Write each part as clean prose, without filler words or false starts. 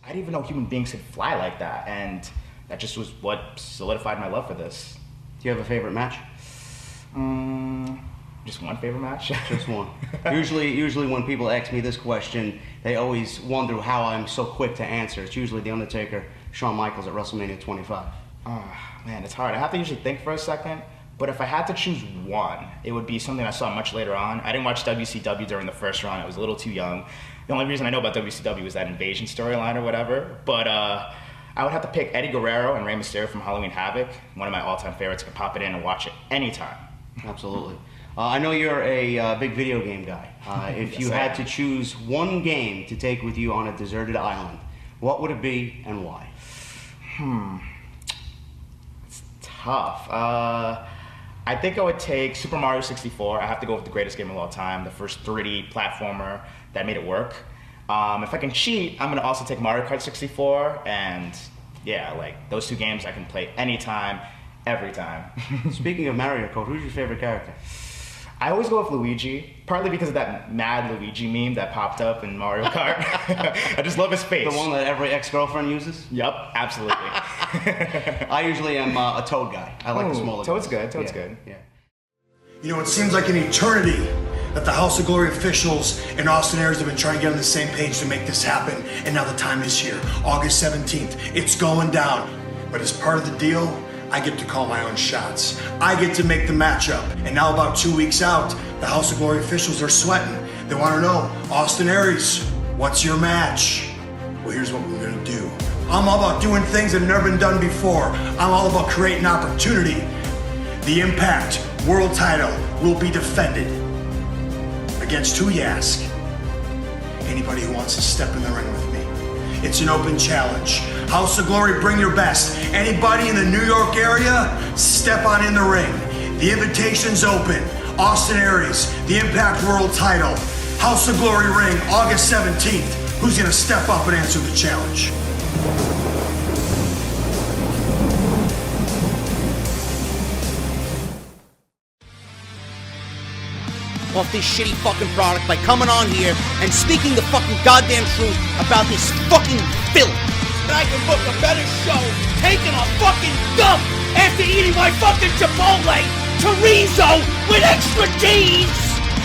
I didn't even know human beings could fly like that, and that just was what solidified my love for this. Do you have a favorite match? Just one favorite match? Just one. Usually when people ask me this question, they always wonder how I'm so quick to answer. It's usually The Undertaker, Shawn Michaels at WrestleMania 25. Man, it's hard. I have to usually think for a second, but if I had to choose one, it would be something I saw much later on. I didn't watch WCW during the first run. I was a little too young. The only reason I know about WCW was that invasion storyline or whatever, but I would have to pick Eddie Guerrero and Rey Mysterio from Halloween Havoc, one of my all-time favorites. I could pop it in and watch it anytime. Absolutely. I know you're a big video game guy. If Yes, you I had am. to choose one game to take with you on a deserted island, what would it be and why? It's tough. I think I would take Super Mario 64. I have to go with the greatest game of all time, the first 3D platformer that made it work. If I can cheat, I'm going to also take Mario Kart 64, and yeah, like those two games I can play anytime, every time. Speaking of Mario Kart, who's your favorite character? I always go with Luigi, partly because of that mad Luigi meme that popped up in Mario Kart. I just love his face. The one that every ex-girlfriend uses? Yup, absolutely. I usually am a Toad guy. I like the smaller Toad's guys. good, Toad's Yeah, good. Yeah. You know, it seems like an eternity that the House of Glory officials and Austin Aries have been trying to get on the same page to make this happen, and now the time is here. August 17th, it's going down. But as part of the deal, I get to call my own shots. I get to make the matchup. And now about 2 weeks out, the House of Glory officials are sweating. They want to know, Austin Aries, what's your match? Well, here's what we're gonna do. I'm all about doing things that have never been done before. I'm all about creating opportunity. The Impact World title will be defended. Against who, you ask? Anybody who wants to step in the ring with me. It's an open challenge. House of Glory, bring your best. Anybody in the New York area, step on in the ring. The invitation's open. Austin Aries, the Impact World title. House of Glory ring, August 17th. Who's gonna step up and answer the challenge? Off this shitty fucking product by coming on here and speaking the fucking goddamn truth about this fucking filth. And I can book a better show taking a fucking dump after eating my fucking Chipotle chorizo with extra cheese.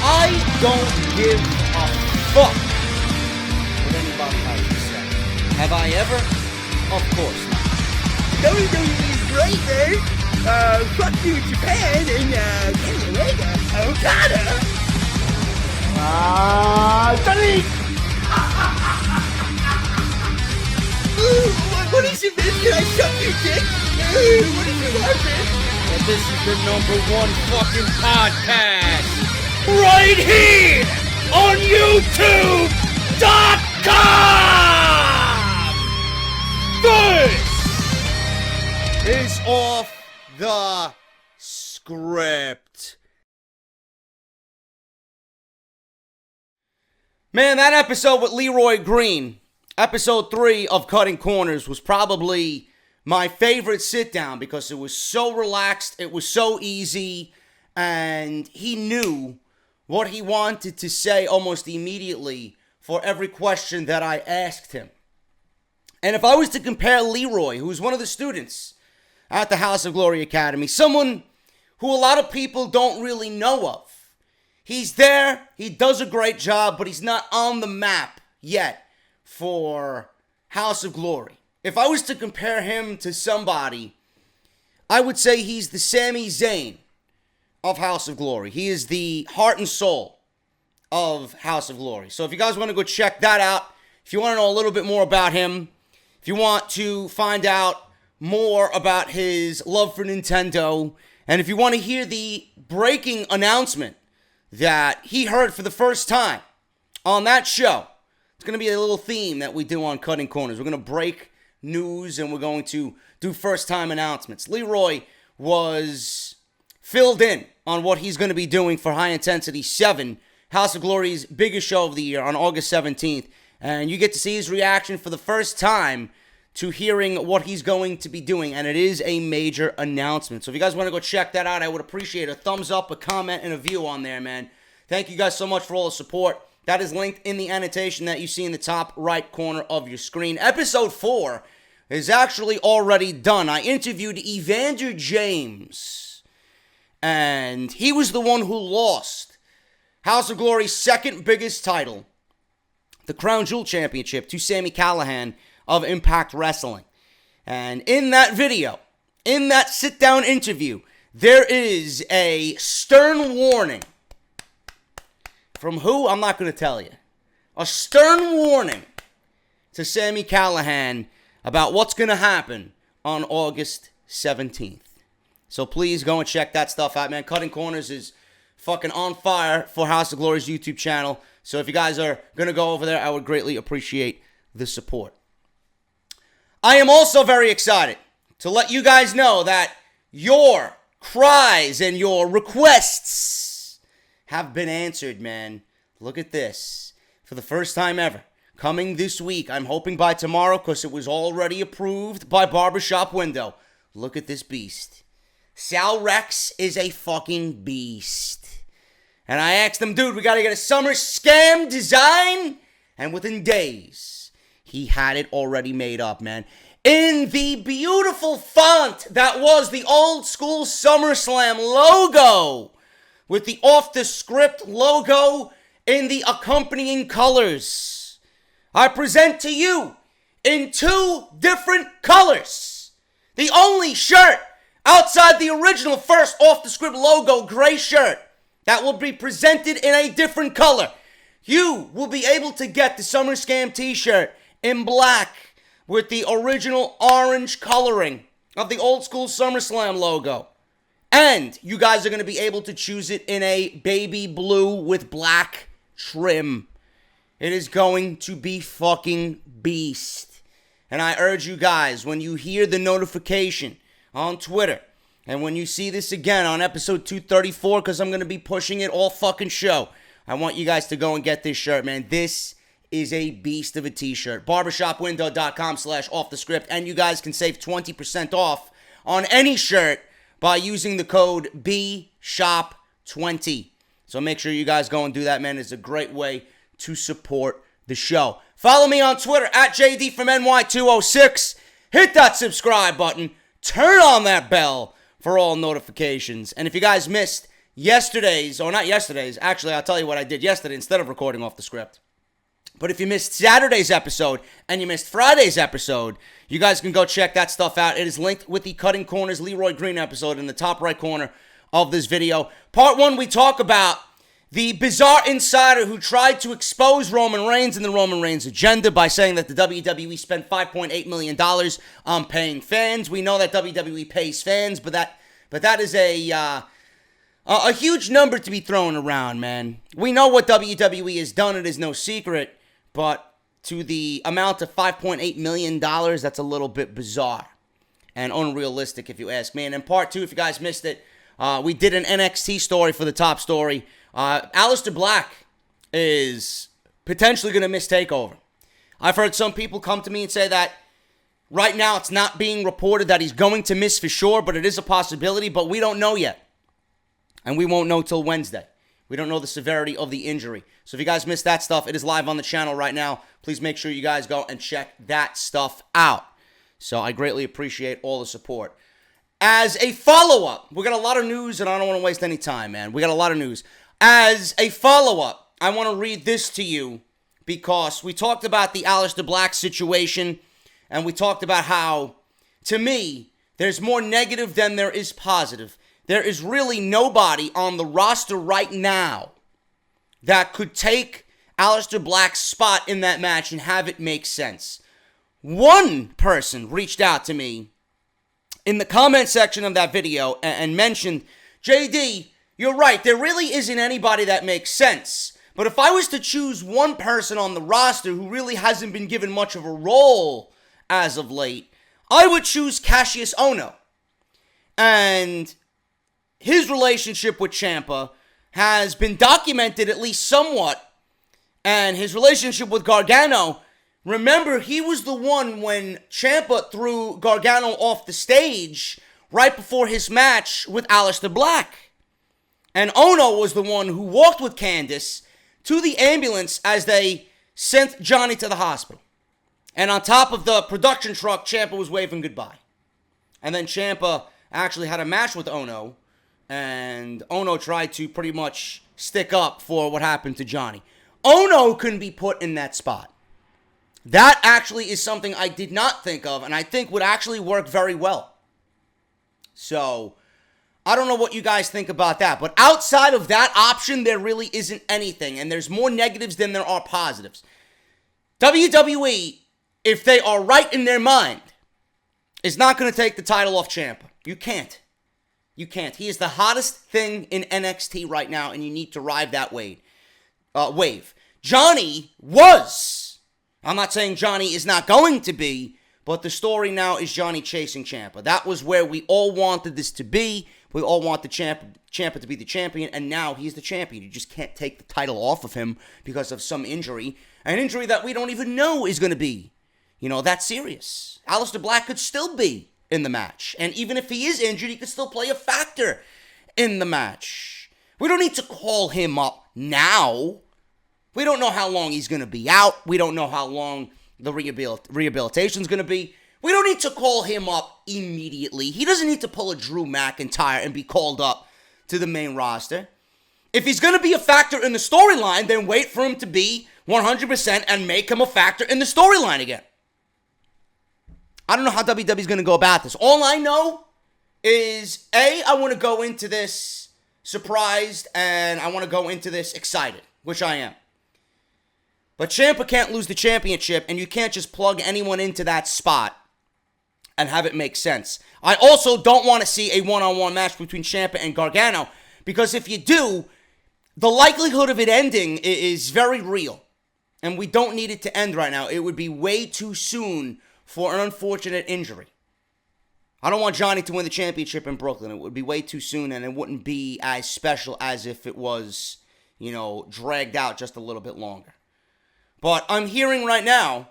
I don't give a fuck what anybody has to say. Have I ever? Of course not. WWE is great, man. Fuck you, Japan, and Kenny Omega, Okada. Johnny! What is it, man? Can I suck your dick? What is it, man? And this is the #1 fucking podcast right here on YouTube.com. This is off the script. Man, that episode with Leroy Green, episode 3 of Cutting Corners, was probably my favorite sit down because it was so relaxed, it was so easy, and he knew what he wanted to say almost immediately for every question that I asked him. And if I was to compare Leroy, who's one of the students at the House of Glory Academy, someone who a lot of people don't really know of. He's there, he does a great job, but he's not on the map yet for House of Glory. If I was to compare him to somebody, I would say he's the Sami Zayn of House of Glory. He is the heart and soul of House of Glory. So if you guys want to go check that out, if you want to know a little bit more about him, if you want to find out more about his love for Nintendo, and if you want to hear the breaking announcement that he heard for the first time on that show, it's going to be a little theme that we do on Cutting Corners. We're going to break news and we're going to do first-time announcements. Leroy was filled in on what he's going to be doing for High Intensity 7, House of Glory's biggest show of the year, on August 17th. And you get to see his reaction for the first time to hearing what he's going to be doing, and it is a major announcement. So if you guys want to go check that out, I would appreciate a thumbs up, a comment, and a view on there, man. Thank you guys so much for all the support. That is linked in the annotation that you see in the top right corner of your screen. Episode 4 is actually already done. I interviewed Evander James, and he was the one who lost House of Glory's second biggest title, the Crown Jewel Championship, to Sami Callihan of Impact Wrestling. And in that video, in that sit-down interview, there is a stern warning. From who? I'm not going to tell you. A stern warning to Sami Callihan about what's going to happen on August 17th. So please go and check that stuff out, man. Cutting Corners is fucking on fire for House of Glory's YouTube channel. So if you guys are going to go over there, I would greatly appreciate the support. I am also very excited to let you guys know that your cries and your requests have been answered, man. Look at this. For the first time ever, coming this week, I'm hoping by tomorrow because it was already approved by Barbershop Window. Look at this beast. Sal Rex is a fucking beast. And I asked him, dude, we got to get a Summerslam design. And within days, he had it already made up, man. In the beautiful font that was the old school Summerslam logo, with the off-the-script logo in the accompanying colors. I present to you in 2 different colors. The only shirt outside the original first off-the-script logo gray shirt that will be presented in a different color. You will be able to get the Summerslam t-shirt in black with the original orange coloring of the old school SummerSlam logo. And you guys are going to be able to choose it in a baby blue with black trim. It is going to be fucking beast. And I urge you guys, when you hear the notification on Twitter, and when you see this again on episode 234, because I'm going to be pushing it all fucking show, I want you guys to go and get this shirt, man. This is a beast of a t-shirt. Barbershopwindow.com/offthescript, and you guys can save 20% off on any shirt by using the code BSHOP20. So make sure you guys go and do that, man. It's a great way to support the show. Follow me on Twitter at JDFROMNY206. Hit that subscribe button. Turn on that bell for all notifications. And if you guys missed yesterday's, or not yesterday's, actually I'll tell you what I did yesterday instead of recording off the script. But if you missed Saturday's episode and you missed Friday's episode, you guys can go check that stuff out. It is linked with the Cutting Corners Leroy Green episode in the top right corner of this video. Part 1, we talk about the bizarre insider who tried to expose Roman Reigns and the Roman Reigns agenda by saying that the WWE spent $5.8 million on paying fans. We know that WWE pays fans, but that is a huge number to be thrown around, man. We know what WWE has done. It is no secret. But to the amount of $5.8 million, that's a little bit bizarre and unrealistic, if you ask me. And in part 2, if you guys missed it, we did an NXT story for the top story. Aleister Black is potentially going to miss TakeOver. I've heard some people come to me and say that right now it's not being reported that he's going to miss for sure, but it is a possibility, but we don't know yet. And we won't know till Wednesday. We don't know the severity of the injury. So if you guys missed that stuff, it is live on the channel right now. Please make sure you guys go and check that stuff out. So I greatly appreciate all the support. As a follow-up, we got a lot of news, and I don't want to waste any time, man. We got a lot of news. As a follow-up, I want to read this to you because we talked about the Aleister Black situation, and we talked about how, to me, there's more negative than there is positive. There is really nobody on the roster right now that could take Aleister Black's spot in that match and have it make sense. One person reached out to me in the comment section of that video and mentioned, JD, you're right, there really isn't anybody that makes sense. But if I was to choose one person on the roster who really hasn't been given much of a role as of late, I would choose Cassius Ohno. And his relationship with Ciampa has been documented at least somewhat. And his relationship with Gargano, remember, he was the one when Ciampa threw Gargano off the stage right before his match with Aleister Black. And Ohno was the one who walked with Candice to the ambulance as they sent Johnny to the hospital. And on top of the production truck, Ciampa was waving goodbye. And then Ciampa actually had a match with Ono, and Ono tried to pretty much stick up for what happened to Johnny. Ono couldn't be put in that spot. That actually is something I did not think of, and I think would actually work very well. So, I don't know what you guys think about that, but outside of that option, there really isn't anything, and there's more negatives than there are positives. WWE, if they are right in their mind, is not going to take the title off Ciampa. You can't. You can't. He is the hottest thing in NXT right now, and you need to ride that wave. Johnny was. I'm not saying Johnny is not going to be, but the story now is Johnny chasing Ciampa. That was where we all wanted this to be. We all want the Ciampa to be the champion, and now he's the champion. You just can't take the title off of him because of some injury. An injury that we don't even know is going to be, that serious. Aleister Black could still be in the match. And even if he is injured, he could still play a factor in the match. We don't need to call him up now. We don't know how long he's going to be out. We don't know how long the rehabilitation is going to be. We don't need to call him up immediately. He doesn't need to pull a Drew McIntyre and be called up to the main roster. If he's going to be a factor in the storyline, then wait for him to be 100% and make him a factor in the storyline again. I don't know how WWE's going to go about this. All I know is, I want to go into this surprised and I want to go into this excited, which I am. But Ciampa can't lose the championship, and you can't just plug anyone into that spot and have it make sense. I also don't want to see a one-on-one match between Ciampa and Gargano, because if you do, the likelihood of it ending is very real. And we don't need it to end right now. It would be way too soon for an unfortunate injury. I don't want Johnny to win the championship in Brooklyn. It would be way too soon, and it wouldn't be as special as if it was, dragged out just a little bit longer. But I'm hearing right now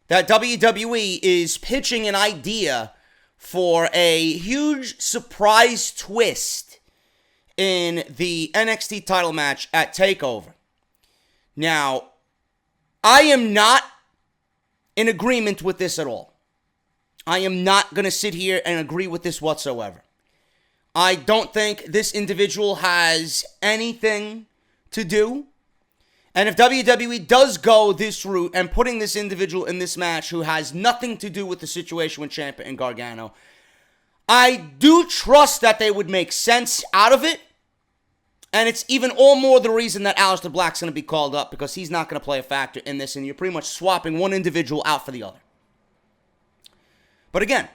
that WWE is pitching an idea for a huge surprise twist in the NXT title match at TakeOver. Now, I am not in agreement with this at all. I am not going to sit here and agree with this whatsoever. I don't think this individual has anything to do. And if WWE does go this route and putting this individual in this match who has nothing to do with the situation with Ciampa and Gargano, I do trust that they would make sense out of it. And it's even all more the reason that Aleister Black's going to be called up, because he's not going to play a factor in this, and you're pretty much swapping one individual out for the other. But again,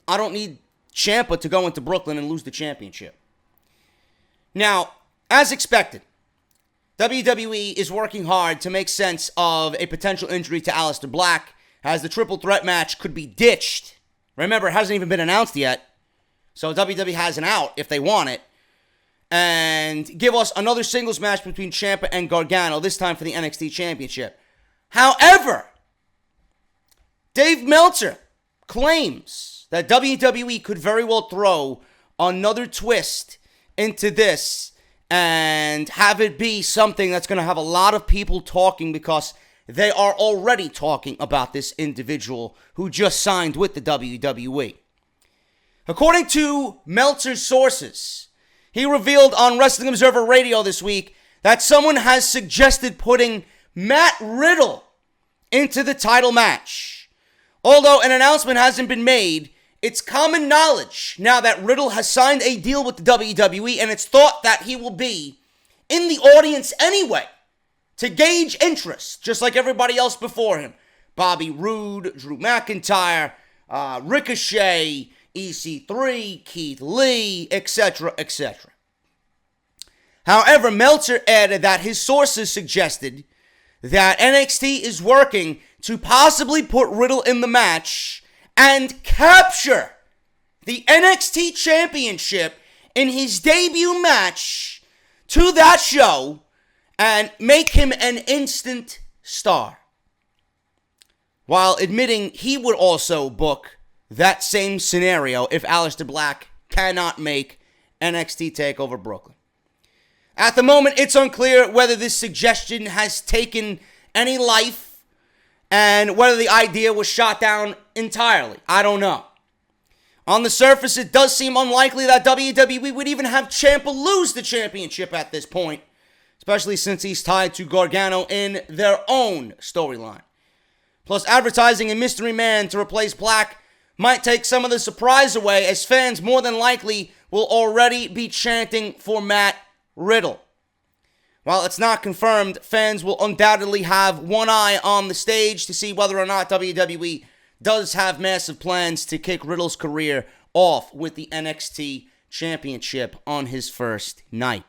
I don't need Ciampa to go into Brooklyn and lose the championship. Now, as expected, WWE is working hard to make sense of a potential injury to Aleister Black, as the triple threat match could be ditched. Remember, it hasn't even been announced yet, so WWE has an out if they want it. And give us another singles match between Ciampa and Gargano, this time for the NXT Championship. However, Dave Meltzer claims that WWE could very well throw another twist into this and have it be something that's going to have a lot of people talking, because they are already talking about this individual who just signed with the WWE. According to Meltzer's sources, he revealed on Wrestling Observer Radio this week that someone has suggested putting Matt Riddle into the title match. Although an announcement hasn't been made, it's common knowledge now that Riddle has signed a deal with the WWE, and it's thought that he will be in the audience anyway to gauge interest, just like everybody else before him. Bobby Roode, Drew McIntyre, Ricochet, EC3, Keith Lee, etc., etc. However, Meltzer added that his sources suggested that NXT is working to possibly put Riddle in the match and capture the NXT Championship in his debut match to that show and make him an instant star, while admitting he would also book that same scenario if Aleister Black cannot make NXT TakeOver Brooklyn. At the moment, it's unclear whether this suggestion has taken any life and whether the idea was shot down entirely. I don't know. On the surface, it does seem unlikely that WWE would even have Ciampa lose the championship at this point, especially since he's tied to Gargano in their own storyline. Plus, advertising a mystery man to replace Black might take some of the surprise away, as fans more than likely will already be chanting for Matt Riddle. While it's not confirmed, fans will undoubtedly have one eye on the stage to see whether or not WWE does have massive plans to kick Riddle's career off with the NXT Championship on his first night.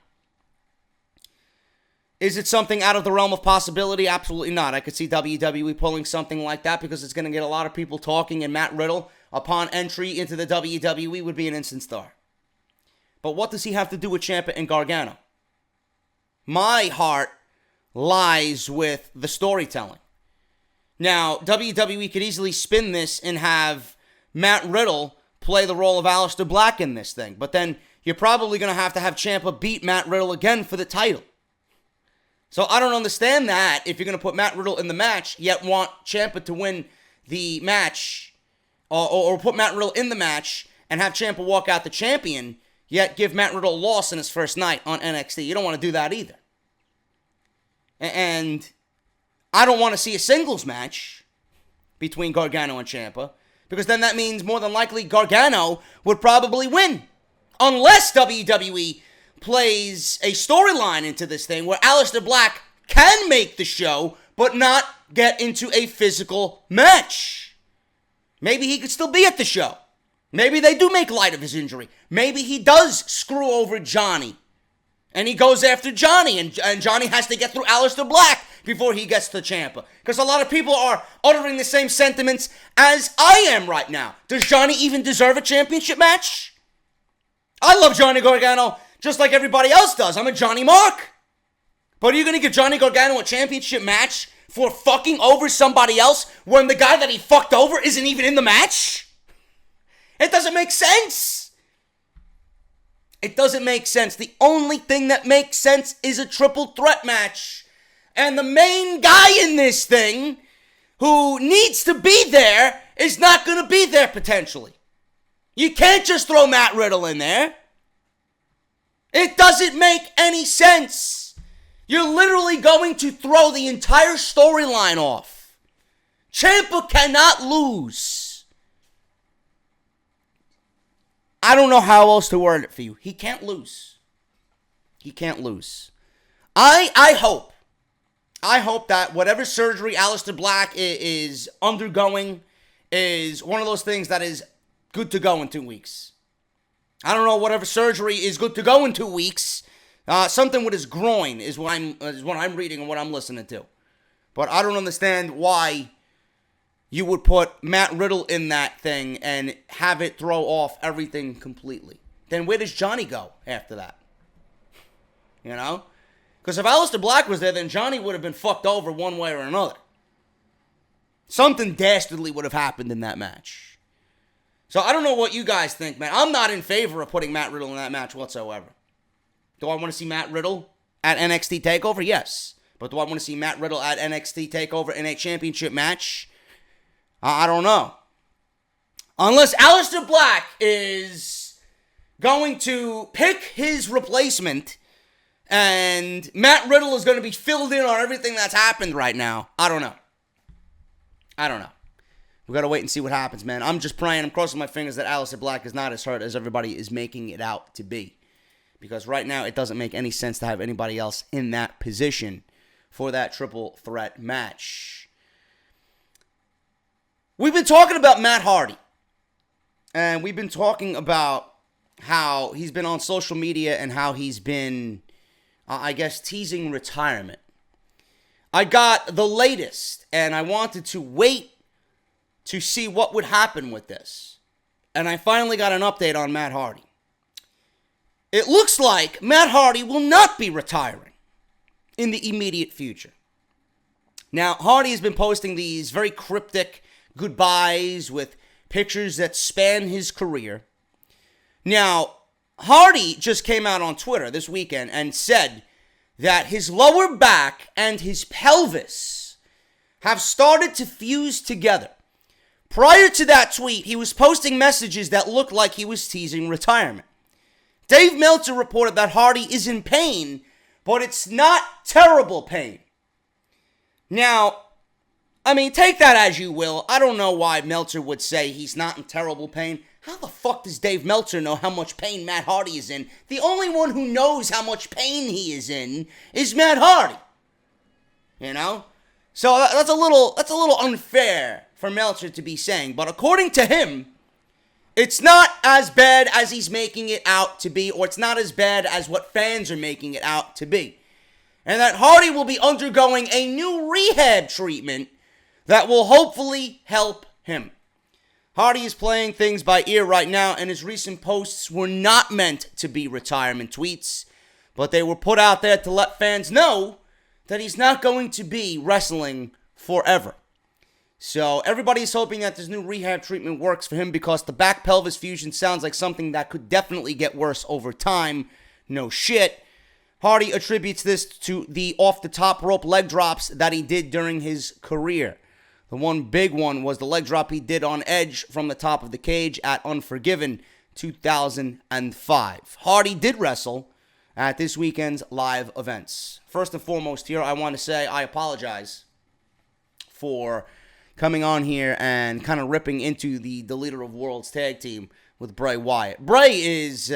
Is it something out of the realm of possibility? Absolutely not. I could see WWE pulling something like that because it's going to get a lot of people talking, and Matt Riddle, upon entry into the WWE, would be an instant star. But what does he have to do with Ciampa and Gargano? My heart lies with the storytelling. Now, WWE could easily spin this and have Matt Riddle play the role of Aleister Black in this thing. But then you're probably going to have Ciampa beat Matt Riddle again for the title. So I don't understand that if you're going to put Matt Riddle in the match, yet want Ciampa to win the match, or put Matt Riddle in the match and have Ciampa walk out the champion, yet give Matt Riddle a loss in his first night on NXT. You don't want to do that either. And I don't want to see a singles match between Gargano and Ciampa, because then that means more than likely Gargano would probably win. Unless WWE plays a storyline into this thing where Aleister Black can make the show, but not get into a physical match. Maybe he could still be at the show. Maybe they do make light of his injury. Maybe he does screw over Johnny, and he goes after Johnny, and Johnny has to get through Aleister Black before he gets to Ciampa. Because a lot of people are uttering the same sentiments as I am right now. Does Johnny even deserve a championship match? I love Johnny Gargano just like everybody else does. I'm a Johnny Mark. But are you going to give Johnny Gargano a championship match for fucking over somebody else when the guy that he fucked over isn't even in the match? It doesn't make sense. It doesn't make sense. The only thing that makes sense is a triple threat match. And the main guy in this thing who needs to be there is not going to be there potentially. You can't just throw Matt Riddle in there. It doesn't make any sense. You're literally going to throw the entire storyline off. Ciampa cannot lose. I don't know how else to word it for you. He can't lose. He can't lose. I hope that whatever surgery Aleister Black is undergoing is one of those things that is good to go in 2 weeks. I don't know, whatever surgery is good to go in 2 weeks. Something with his groin is what I'm reading and what I'm listening to. But I don't understand why you would put Matt Riddle in that thing and have it throw off everything completely. Then where does Johnny go after that? You know? Because if Aleister Black was there, then Johnny would have been fucked over one way or another. Something dastardly would have happened in that match. So I don't know what you guys think, man. I'm not in favor of putting Matt Riddle in that match whatsoever. Do I want to see Matt Riddle at NXT TakeOver? Yes. But do I want to see Matt Riddle at NXT TakeOver in a championship match? I don't know. Unless Aleister Black is going to pick his replacement and Matt Riddle is going to be filled in on everything that's happened right now. I don't know. We got to wait and see what happens, man. I'm just praying, I'm crossing my fingers that Aleister Black is not as hurt as everybody is making it out to be. Because right now, it doesn't make any sense to have anybody else in that position for that triple threat match. We've been talking about Matt Hardy. And we've been talking about how he's been on social media and how he's been, teasing retirement. I got the latest, and I wanted to wait to see what would happen with this. And I finally got an update on Matt Hardy. It looks like Matt Hardy will not be retiring in the immediate future. Now, Hardy has been posting these very cryptic goodbyes with pictures that span his career. Now, Hardy just came out on Twitter this weekend and said that his lower back and his pelvis have started to fuse together. Prior to that tweet, he was posting messages that looked like he was teasing retirement. Dave Meltzer reported that Hardy is in pain, but it's not terrible pain. Now, I mean, take that as you will. I don't know why Meltzer would say he's not in terrible pain. How the fuck does Dave Meltzer know how much pain Matt Hardy is in? The only one who knows how much pain he is in is Matt Hardy. You know? So that's a little unfair for Meltzer to be saying. But according to him, it's not as bad as he's making it out to be, or it's not as bad as what fans are making it out to be. And that Hardy will be undergoing a new rehab treatment that will hopefully help him. Hardy is playing things by ear right now, and his recent posts were not meant to be retirement tweets, but they were put out there to let fans know that he's not going to be wrestling forever. So everybody's hoping that this new rehab treatment works for him, because the back pelvis fusion sounds like something that could definitely get worse over time. No shit. Hardy attributes this to the off-the-top rope leg drops that he did during his career. The one big one was the leg drop he did on Edge from the top of the cage at Unforgiven 2005. Hardy did wrestle at this weekend's live events. First and foremost here, I want to say I apologize for coming on here and kind of ripping into the Leader of Worlds tag team with Bray Wyatt. Bray is,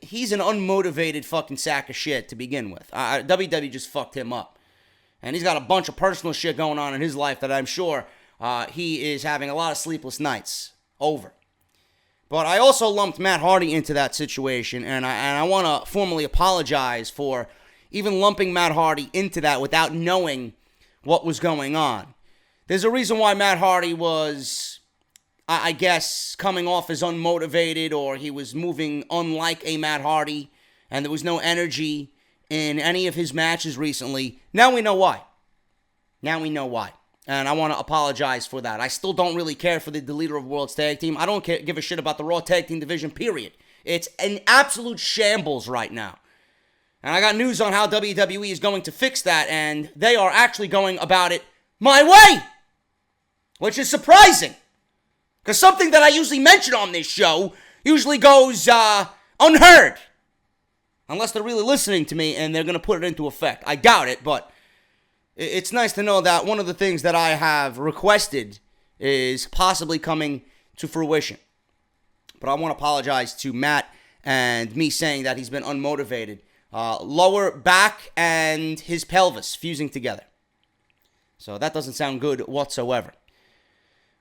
he's an unmotivated fucking sack of shit to begin with. WWE just fucked him up. And he's got a bunch of personal shit going on in his life that I'm sure he is having a lot of sleepless nights over. But I also lumped Matt Hardy into that situation, and I want to formally apologize for even lumping Matt Hardy into that without knowing what was going on. There's a reason why Matt Hardy was, I guess, coming off as unmotivated, or he was moving unlike a Matt Hardy, and there was no energy in any of his matches recently. Now we know why. And I want to apologize for that. I still don't really care for the Leader of Worlds tag team. I don't give a shit about the Raw tag team division, period. It's an absolute shambles right now. And I got news on how WWE is going to fix that, and they are actually going about it my way, which is surprising. Because something that I usually mention on this show usually goes unheard. Unless they're really listening to me and they're going to put it into effect. I doubt it, but it's nice to know that one of the things that I have requested is possibly coming to fruition. But I want to apologize to Matt and me saying that he's been unmotivated. Lower back and his pelvis fusing together. So that doesn't sound good whatsoever.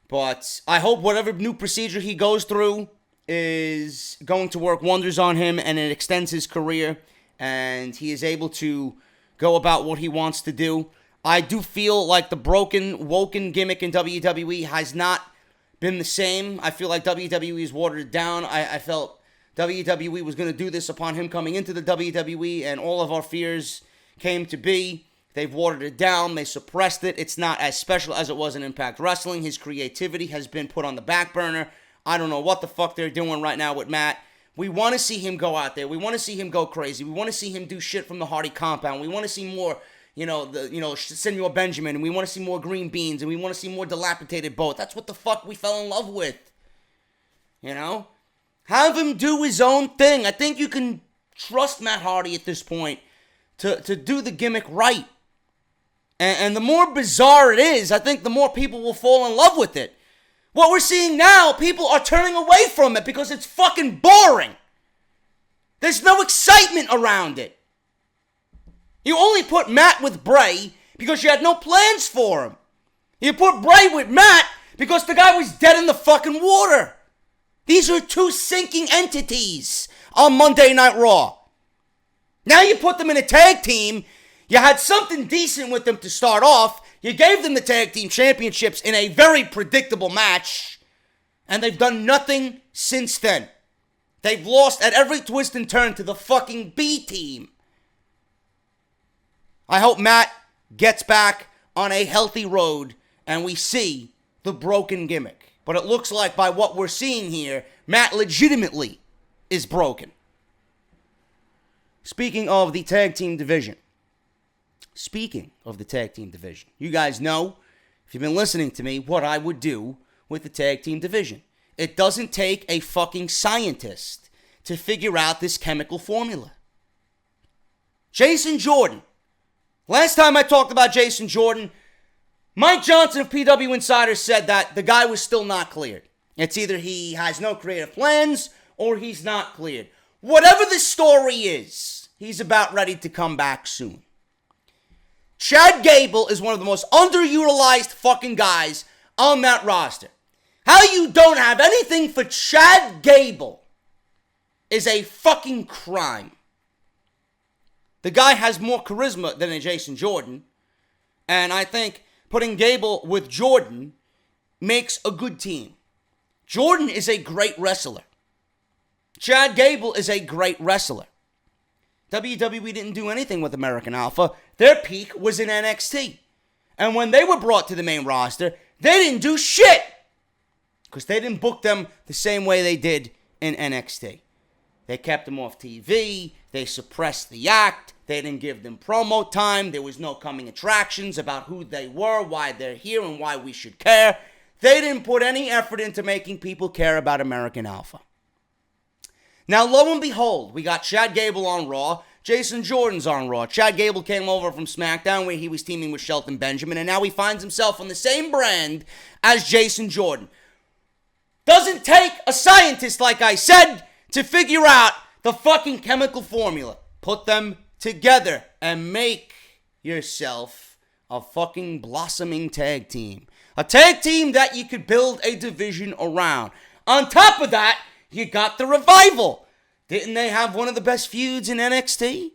But I hope whatever new procedure he goes through is going to work wonders on him, and it extends his career, and he is able to go about what he wants to do. I do feel like the broken, woken gimmick in WWE has not been the same. I feel like WWE has watered it down. I felt WWE was going to do this upon him coming into the WWE, and all of our fears came to be. They've watered it down. They suppressed it. It's not as special as it was in Impact Wrestling. His creativity has been put on the back burner. I don't know what the fuck they're doing right now with Matt. We want to see him go out there. We want to see him go crazy. We want to see him do shit from the Hardy compound. We want to see more, Senor Benjamin, and we want to see more Green Beans, and we want to see more Dilapidated Boat. That's what the fuck we fell in love with. You know? Have him do his own thing. I think you can trust Matt Hardy at this point to do the gimmick right. And the more bizarre it is, I think the more people will fall in love with it. What we're seeing now, people are turning away from it because it's fucking boring. There's no excitement around it. You only put Matt with Bray because you had no plans for him. You put Bray with Matt because the guy was dead in the fucking water. These are two sinking entities on Monday Night Raw. Now you put them in a tag team. You had something decent with them to start off. You gave them the tag team championships in a very predictable match, and they've done nothing since then. They've lost at every twist and turn to the fucking B team. I hope Matt gets back on a healthy road and we see the broken gimmick. But it looks like by what we're seeing here, Matt legitimately is broken. Speaking of the tag team division. You guys know, if you've been listening to me, what I would do with the tag team division. It doesn't take a fucking scientist to figure out this chemical formula. Jason Jordan. Last time I talked about Jason Jordan, Mike Johnson of PW Insider said that the guy was still not cleared. It's either he has no creative plans or he's not cleared. Whatever the story is, he's about ready to come back soon. Chad Gable is one of the most underutilized fucking guys on that roster. How you don't have anything for Chad Gable is a fucking crime. The guy has more charisma than a Jason Jordan, and I think putting Gable with Jordan makes a good team. Jordan is a great wrestler. Chad Gable is a great wrestler. WWE didn't do anything with American Alpha. Their peak was in NXT. And when they were brought to the main roster, they didn't do shit. Because they didn't book them the same way they did in NXT. They kept them off TV. They suppressed the act. They didn't give them promo time. There was no coming attractions about who they were, why they're here, and why we should care. They didn't put any effort into making people care about American Alpha. Now, lo and behold, we got Chad Gable on Raw. Jason Jordan's on Raw. Chad Gable came over from SmackDown where he was teaming with Shelton Benjamin, and now he finds himself on the same brand as Jason Jordan. Doesn't take a scientist, like I said, to figure out the fucking chemical formula. Put them together and make yourself a fucking blossoming tag team. A tag team that you could build a division around. On top of that, you got the Revival. Didn't they have one of the best feuds in NXT?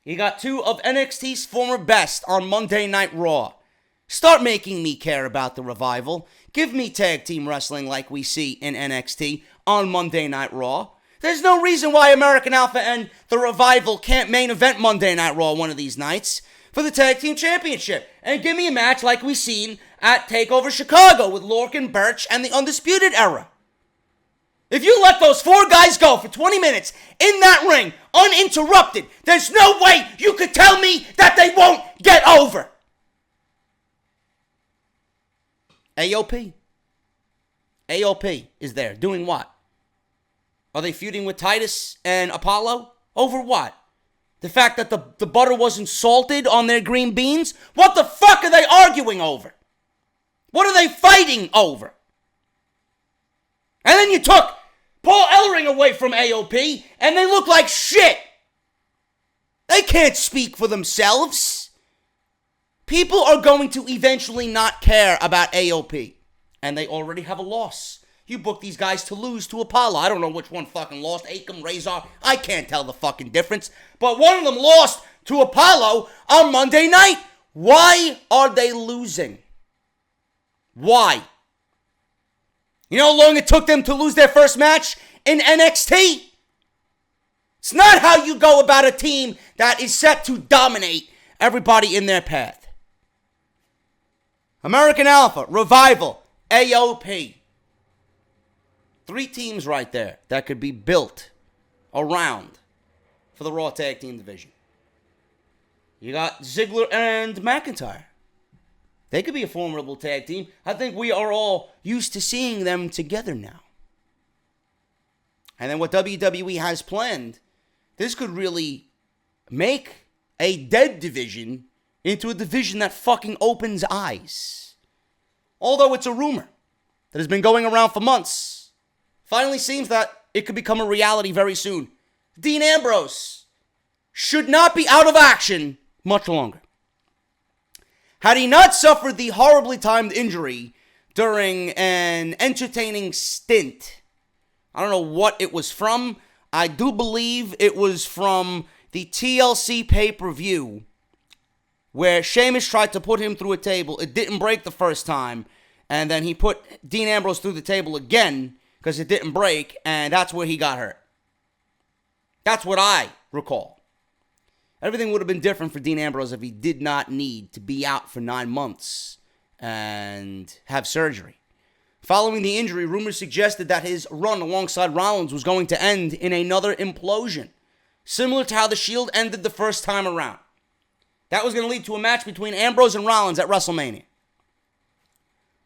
You got two of NXT's former best on Monday Night Raw. Start making me care about the Revival. Give me tag team wrestling like we see in NXT on Monday Night Raw. There's no reason why American Alpha and the Revival can't main event Monday Night Raw one of these nights for the tag team championship. And give me a match like we seen at TakeOver Chicago with Lorcan, Birch, and the Undisputed Era. If you let those four guys go for 20 minutes in that ring, uninterrupted, there's no way you could tell me that they won't get over. AOP. AOP is there. Doing what? Are they feuding with Titus and Apollo? Over what? The fact that the butter wasn't salted on their green beans? What the fuck are they arguing over? What are they fighting over? And then you took Paul Ellering away from AOP, and they look like shit. They can't speak for themselves. People are going to eventually not care about AOP, and they already have a loss. You booked these guys to lose to Apollo. I don't know which one fucking lost. Akam, Razor. I can't tell the fucking difference. But one of them lost to Apollo on Monday night. Why are they losing? Why? You know how long it took them to lose their first match in NXT? It's not how you go about a team that is set to dominate everybody in their path. American Alpha, Revival, AOP. 3 teams right there that could be built around for the Raw Tag Team division. You got Ziggler and McIntyre. They could be a formidable tag team. I think we are all used to seeing them together now. And then what WWE has planned, this could really make a dead division into a division that fucking opens eyes. Although it's a rumor that has been going around for months, finally seems that it could become a reality very soon. Dean Ambrose should not be out of action much longer. Had he not suffered the horribly timed injury during an entertaining stint, I don't know what it was from. I do believe it was from the TLC pay-per-view where Sheamus tried to put him through a table. It didn't break the first time, and then he put Dean Ambrose through the table again because it didn't break, and that's where he got hurt. That's what I recall. Everything would have been different for Dean Ambrose if he did not need to be out for 9 months and have surgery. Following the injury, rumors suggested that his run alongside Rollins was going to end in another implosion. similar to how the Shield ended the first time around. That was going to lead to a match between Ambrose and Rollins at WrestleMania.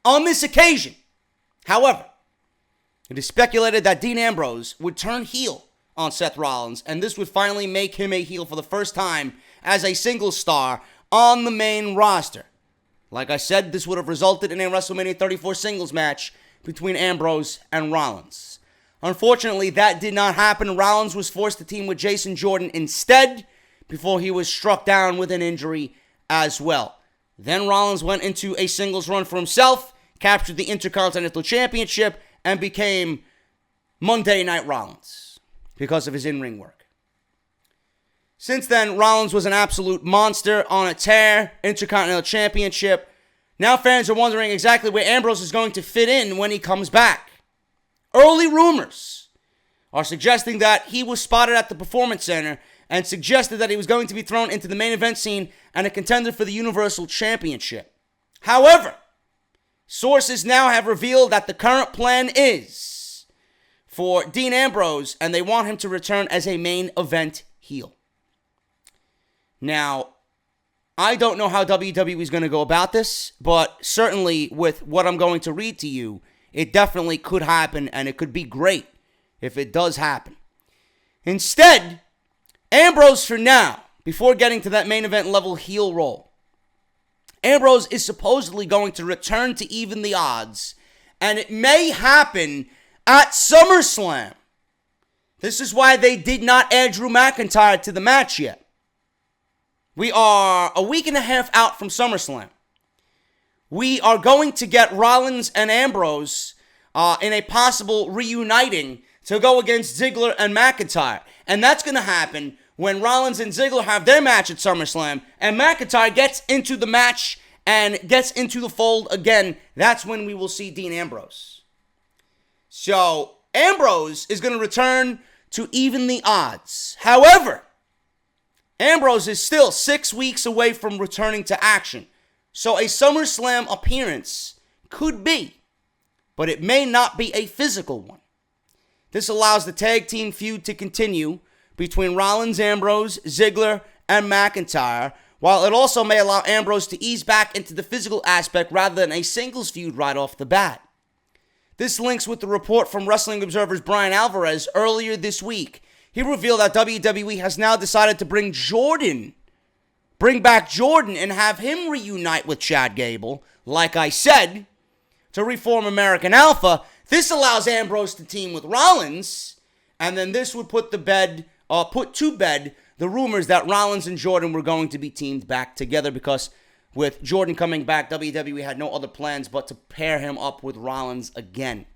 On this occasion, however, it is speculated that Dean Ambrose would turn heel on Seth Rollins, and this would finally make him a heel for the first time as a single star on the main roster. Like I said, this would have resulted in a WrestleMania 34 singles match between Ambrose and Rollins. Unfortunately, that did not happen. Rollins was forced to team with Jason Jordan instead before he was struck down with an injury as well. Then Rollins went into a singles run for himself, captured the Intercontinental Championship, and became Monday Night Rollins because of his in-ring work. Since then, Rollins was an absolute monster on a tear, Intercontinental Championship. Now fans are wondering exactly where Ambrose is going to fit in when he comes back. Early rumors are suggesting that he was spotted at the Performance Center and suggested that he was going to be thrown into the main event scene and a contender for the Universal Championship. However, sources now have revealed that the current plan is for Dean Ambrose, and they want him to return as a main event heel. Now, I don't know how WWE is going to go about this, but certainly with what I'm going to read to you, it definitely could happen, and it could be great if it does happen. Instead, Ambrose for now, before getting to that main event level heel role, Ambrose is supposedly going to return to even the odds, and it may happen at SummerSlam. This is why they did not add Drew McIntyre to the match yet. We are a week and a half out from SummerSlam. We are going to get Rollins and Ambrose in a possible reuniting to go against Ziggler and McIntyre. And that's going to happen when Rollins and Ziggler have their match at SummerSlam and McIntyre gets into the match and gets into the fold again. That's when we will see Dean Ambrose. So, Ambrose is going to return to even the odds. However, Ambrose is still 6 weeks away from returning to action. So a SummerSlam appearance could be, but it may not be a physical one. This allows the tag team feud to continue between Rollins, Ambrose, Ziggler, and McIntyre, while it also may allow Ambrose to ease back into the physical aspect rather than a singles feud right off the bat. This links with the report from Wrestling Observer's Brian Alvarez earlier this week. He revealed that WWE has now decided to bring back Jordan and have him reunite with Chad Gable, like I said, to reform American Alpha. This allows Ambrose to team with Rollins, and then this would put to bed the rumors that Rollins and Jordan were going to be teamed back together, because with Jordan coming back, WWE had no other plans but to pair him up with Rollins again.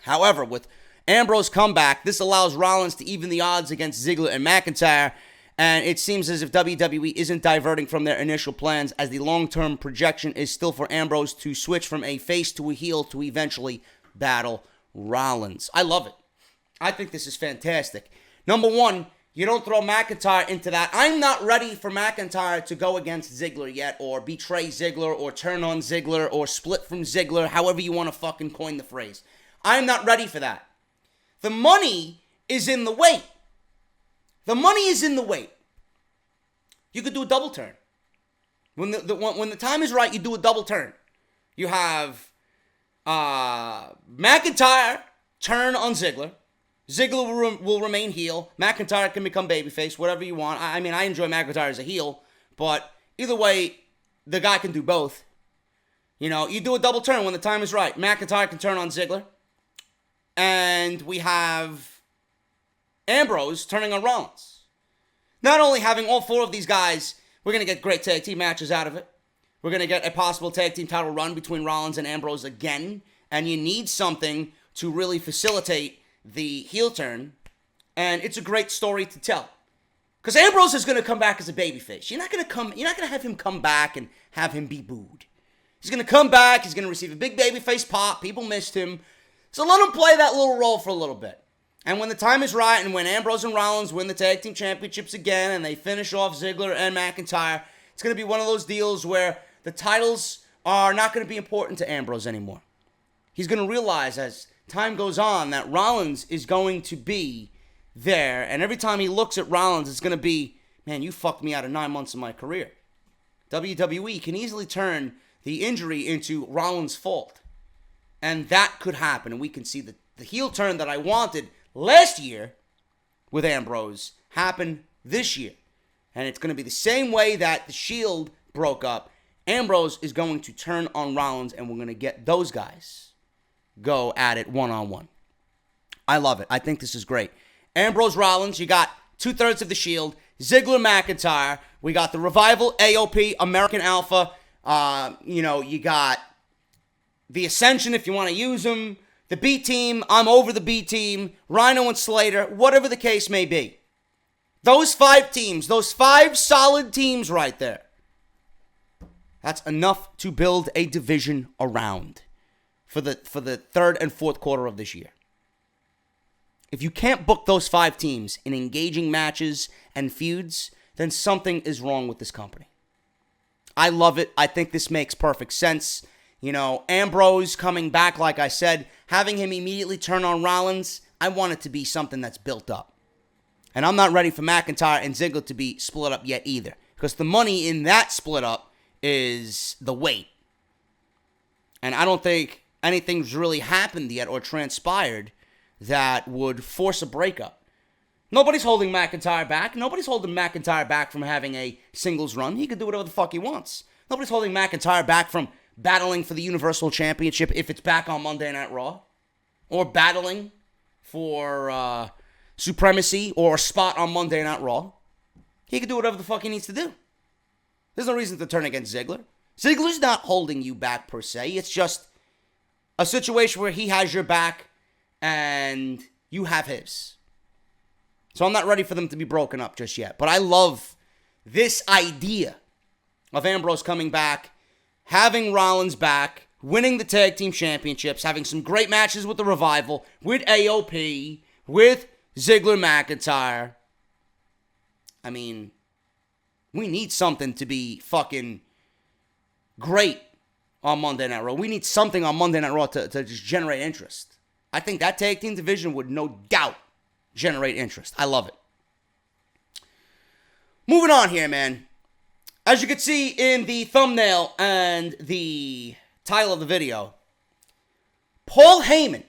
However, with Ambrose comeback, this allows Rollins to even the odds against Ziggler and McIntyre, and it seems as if WWE isn't diverting from their initial plans, as the long-term projection is still for Ambrose to switch from a face to a heel to eventually battle Rollins. I love it. I think this is fantastic. Number one, you don't throw McIntyre into that. I'm not ready for McIntyre to go against Ziggler yet, or betray Ziggler, or turn on Ziggler, or split from Ziggler, however you want to fucking coin the phrase. I'm not ready for that. The money is in the weight. The money is in the weight. You could do a double turn. When the time is right, you do a double turn. You have McIntyre turn on Ziggler. Ziggler will remain heel. McIntyre can become babyface, whatever you want. I mean, I enjoy McIntyre as a heel, but either way, the guy can do both. You know, you do a double turn when the time is right. McIntyre can turn on Ziggler. And we have Ambrose turning on Rollins. Not only having all four of these guys, we're going to get great tag team matches out of it. We're going to get a possible tag team title run between Rollins and Ambrose again. And you need something to really facilitate the heel turn. And it's a great story to tell. Because Ambrose is going to come back as a babyface. You're not going to have him come back and have him be booed. He's going to come back. He's going to receive a big babyface pop. People missed him. So let him play that little role for a little bit. And when the time is right, and when Ambrose and Rollins win the tag team championships again, and they finish off Ziggler and McIntyre, it's going to be one of those deals where the titles are not going to be important to Ambrose anymore. He's going to realize as time goes on that Rollins is going to be there, and every time he looks at Rollins, it's going to be, man, you fucked me out of 9 months of my career. WWE can easily turn the injury into Rollins' fault. And that could happen, and we can see the heel turn that I wanted last year with Ambrose happen this year. And it's going to be the same way that the Shield broke up. Ambrose is going to turn on Rollins, and we're going to get those guys go at it one-on-one. I love it. I think this is great. Ambrose Rollins, you got 2/3 of the Shield. Ziggler McIntyre. We got the Revival, AOP, American Alpha. You got the Ascension if you want to use them. The B Team, I'm over the B Team. Rhino and Slater, whatever the case may be. Those 5 teams, those 5 solid teams right there. That's enough to build a division around for the third and fourth quarter of this year. If you can't book those 5 teams in engaging matches and feuds, then something is wrong with this company. I love it. I think this makes perfect sense. Ambrose coming back, like I said, having him immediately turn on Rollins, I want it to be something that's built up. And I'm not ready for McIntyre and Ziggler to be split up yet either, because the money in that split up is the weight. And I don't think anything's really happened yet or transpired that would force a breakup. Nobody's holding McIntyre back. Nobody's holding McIntyre back from having a singles run. He can do whatever the fuck he wants. Nobody's holding McIntyre back from battling for the Universal Championship if it's back on Monday Night Raw. Or battling for supremacy or a spot on Monday Night Raw. He can do whatever the fuck he needs to do. There's no reason to turn against Ziggler. Ziggler's not holding you back per se. It's just a situation where he has your back and you have his. So I'm not ready for them to be broken up just yet. But I love this idea of Ambrose coming back, having Rollins back, winning the tag team championships, having some great matches with the Revival, with AOP, with Ziggler McIntyre. I mean, we need something to be fucking great on Monday Night Raw. We need something on Monday Night Raw to just generate interest. I think that tag team division would no doubt generate interest. I love it. Moving on here, man. As you can see in the thumbnail and the title of the video, Paul Heyman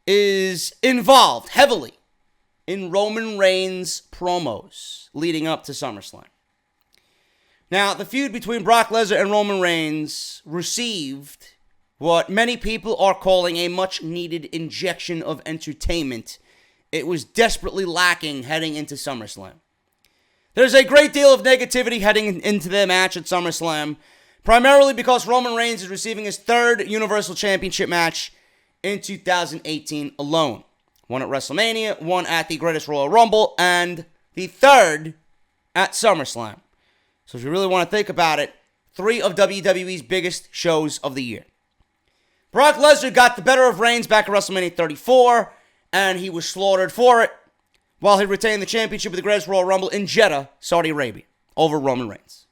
is involved heavily in Roman Reigns promos leading up to SummerSlam. Now, the feud between Brock Lesnar and Roman Reigns received what many people are calling a much-needed injection of entertainment. It was desperately lacking heading into SummerSlam. There's a great deal of negativity heading into their match at SummerSlam, primarily because Roman Reigns is receiving his 3rd Universal Championship match in 2018 alone. One at WrestleMania, one at the Greatest Royal Rumble, and the 3rd at SummerSlam. So if you really want to think about it, 3 of WWE's biggest shows of the year. Brock Lesnar got the better of Reigns back at WrestleMania 34, and he was slaughtered for it, while he retained the championship of the Greatest Royal Rumble in Jeddah, Saudi Arabia, over Roman Reigns.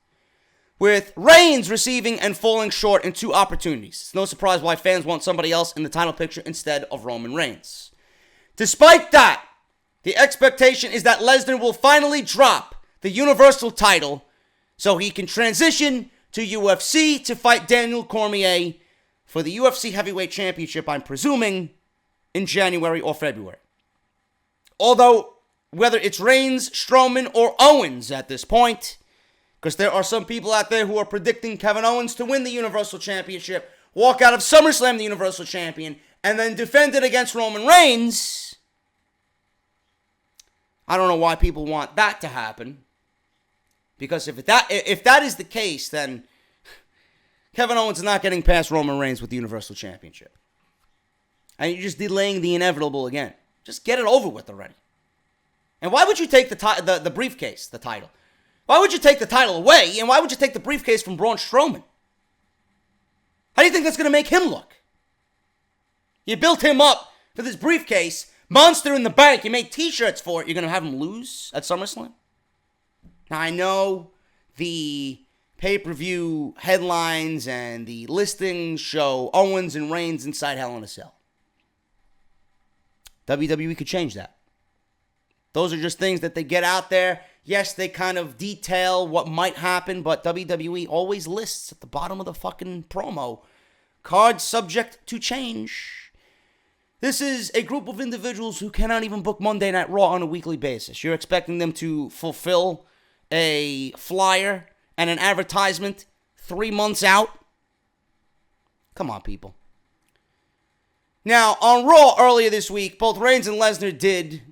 With Reigns receiving and falling short in 2 opportunities. It's no surprise why fans want somebody else in the title picture instead of Roman Reigns. Despite that, the expectation is that Lesnar will finally drop the Universal title so he can transition to UFC to fight Daniel Cormier for the UFC Heavyweight Championship, I'm presuming, in January or February. Although, whether it's Reigns, Strowman, or Owens at this point, because there are some people out there who are predicting Kevin Owens to win the Universal Championship, walk out of SummerSlam the Universal Champion, and then defend it against Roman Reigns. I don't know why people want that to happen. Because if that is the case, then Kevin Owens is not getting past Roman Reigns with the Universal Championship. And you're just delaying the inevitable again. Just get it over with already. And why would you take the briefcase, the title? Why would you take the title away, and why would you take the briefcase from Braun Strowman? How do you think that's going to make him look? You built him up for this briefcase, Monster in the Bank, you made t-shirts for it, you're going to have him lose at SummerSlam? Now, I know the pay-per-view headlines and the listings show Owens and Reigns inside Hell in a Cell. WWE could change that. Those are just things that they get out there. Yes, they kind of detail what might happen, but WWE always lists at the bottom of the fucking promo, cards subject to change. This is a group of individuals who cannot even book Monday Night Raw on a weekly basis. You're expecting them to fulfill a flyer and an advertisement 3 months out? Come on, people. Now, on Raw earlier this week, both Reigns and Lesnar did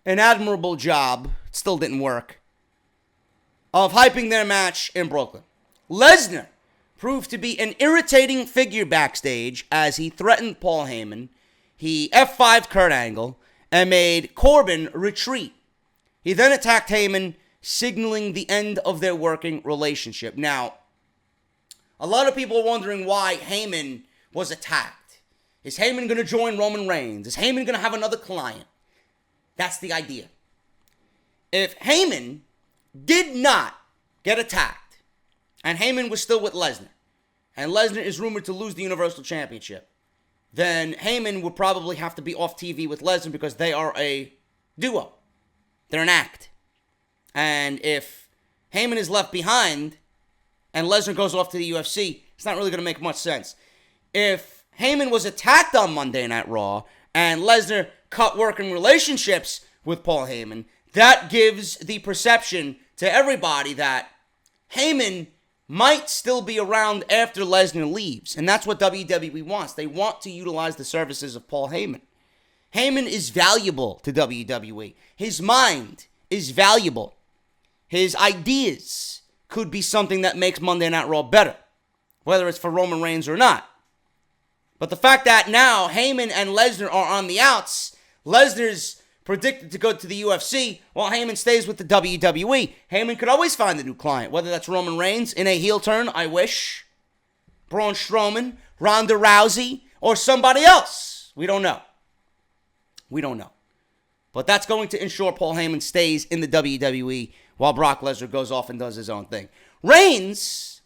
an admirable job, it still didn't work, of hyping their match in Brooklyn. Lesnar proved to be an irritating figure backstage as he threatened Paul Heyman. He F5'd Kurt Angle and made Corbin retreat. He then attacked Heyman, signaling the end of their working relationship. Now, a lot of people are wondering why Heyman was attacked. Is Heyman going to join Roman Reigns? Is Heyman going to have another client? That's the idea. If Heyman did not get attacked, and Heyman was still with Lesnar, and Lesnar is rumored to lose the Universal Championship, then Heyman would probably have to be off TV with Lesnar because they are a duo. They're an act. And if Heyman is left behind and Lesnar goes off to the UFC, it's not really going to make much sense. If Heyman was attacked on Monday Night Raw and Lesnar cut working relationships with Paul Heyman, that gives the perception to everybody that Heyman might still be around after Lesnar leaves. And that's what WWE wants. They want to utilize the services of Paul Heyman. Heyman is valuable to WWE. His mind is valuable. His ideas could be something that makes Monday Night Raw better, whether it's for Roman Reigns or not. But the fact that now Heyman and Lesnar are on the outs, Lesnar's predicted to go to the UFC while Heyman stays with the WWE. Heyman could always find a new client, whether that's Roman Reigns in a heel turn, I wish, Braun Strowman, Ronda Rousey, or somebody else. We don't know. We don't know. But that's going to ensure Paul Heyman stays in the WWE while Brock Lesnar goes off and does his own thing. Reigns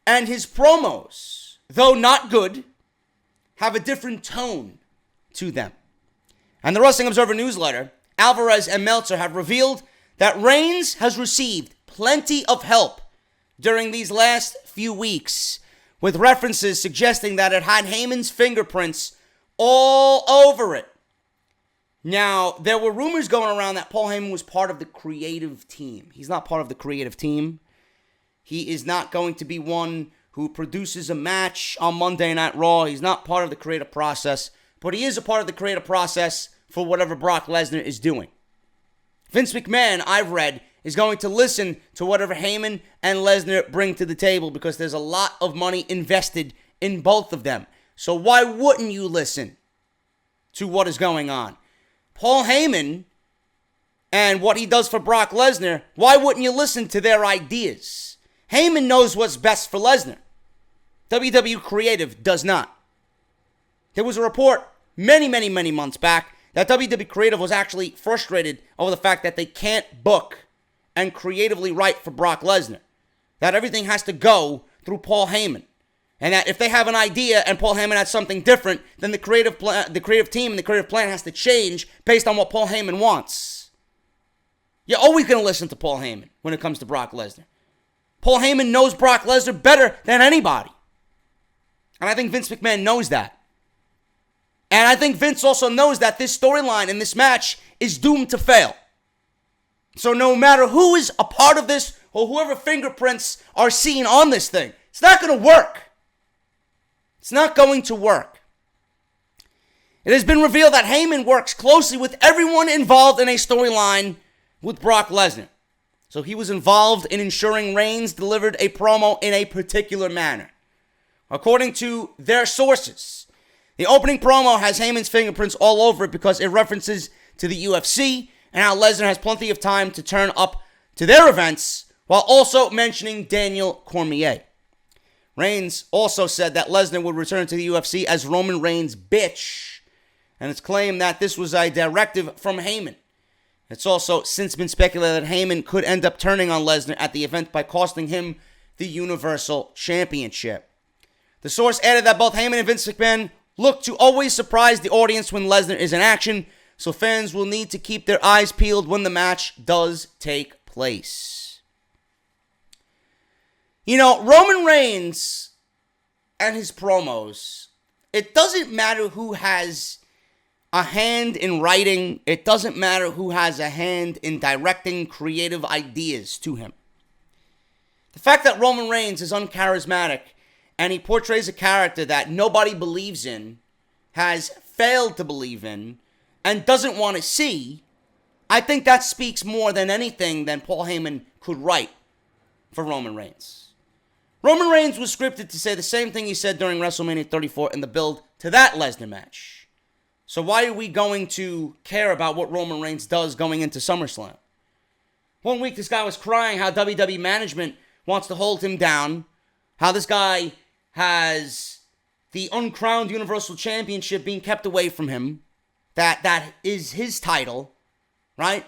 and his promos, though not good, have a different tone to them. And the Wrestling Observer newsletter, Alvarez and Meltzer have revealed that Reigns has received plenty of help during these last few weeks, with references suggesting that it had Heyman's fingerprints all over it. Now, there were rumors going around that Paul Heyman was part of the creative team. He's not part of the creative team. He is not going to be one who produces a match on Monday Night Raw. He's not part of the creative process, but he is a part of the creative process for whatever Brock Lesnar is doing. Vince McMahon, I've read, is going to listen to whatever Heyman and Lesnar bring to the table because there's a lot of money invested in both of them. So why wouldn't you listen to what is going on? Paul Heyman and what he does for Brock Lesnar, why wouldn't you listen to their ideas? Heyman knows what's best for Lesnar. WWE Creative does not. There was a report many months back that WWE Creative was actually frustrated over the fact that they can't book and creatively write for Brock Lesnar. That everything has to go through Paul Heyman. And that if they have an idea and Paul Heyman has something different, then the creative team and the creative plan has to change based on what Paul Heyman wants. You're always going to listen to Paul Heyman when it comes to Brock Lesnar. Paul Heyman knows Brock Lesnar better than anybody. And I think Vince McMahon knows that. And I think Vince also knows that this storyline in this match is doomed to fail. So no matter who is a part of this or whoever fingerprints are seen on this thing, it's not going to work. It's not going to work. It has been revealed that Heyman works closely with everyone involved in a storyline with Brock Lesnar. So he was involved in ensuring Reigns delivered a promo in a particular manner. According to their sources, the opening promo has Heyman's fingerprints all over it because it references to the UFC and how Lesnar has plenty of time to turn up to their events while also mentioning Daniel Cormier. Reigns also said that Lesnar would return to the UFC as Roman Reigns' bitch, and it's claimed that this was a directive from Heyman. It's also since been speculated that Heyman could end up turning on Lesnar at the event by costing him the Universal Championship. The source added that both Heyman and Vince McMahon look to always surprise the audience when Lesnar is in action, so fans will need to keep their eyes peeled when the match does take place. You know, Roman Reigns and his promos, it doesn't matter who has a hand in writing. It doesn't matter who has a hand in directing creative ideas to him. The fact that Roman Reigns is uncharismatic and he portrays a character that nobody believes in, has failed to believe in, and doesn't want to see, I think that speaks more than anything than Paul Heyman could write for Roman Reigns. Roman Reigns was scripted to say the same thing he said during WrestleMania 34 in the build to that Lesnar match. So why are we going to care about what Roman Reigns does going into SummerSlam? One week this guy was crying how WWE management wants to hold him down, how this guy has the uncrowned Universal Championship being kept away from him, that is his title, right?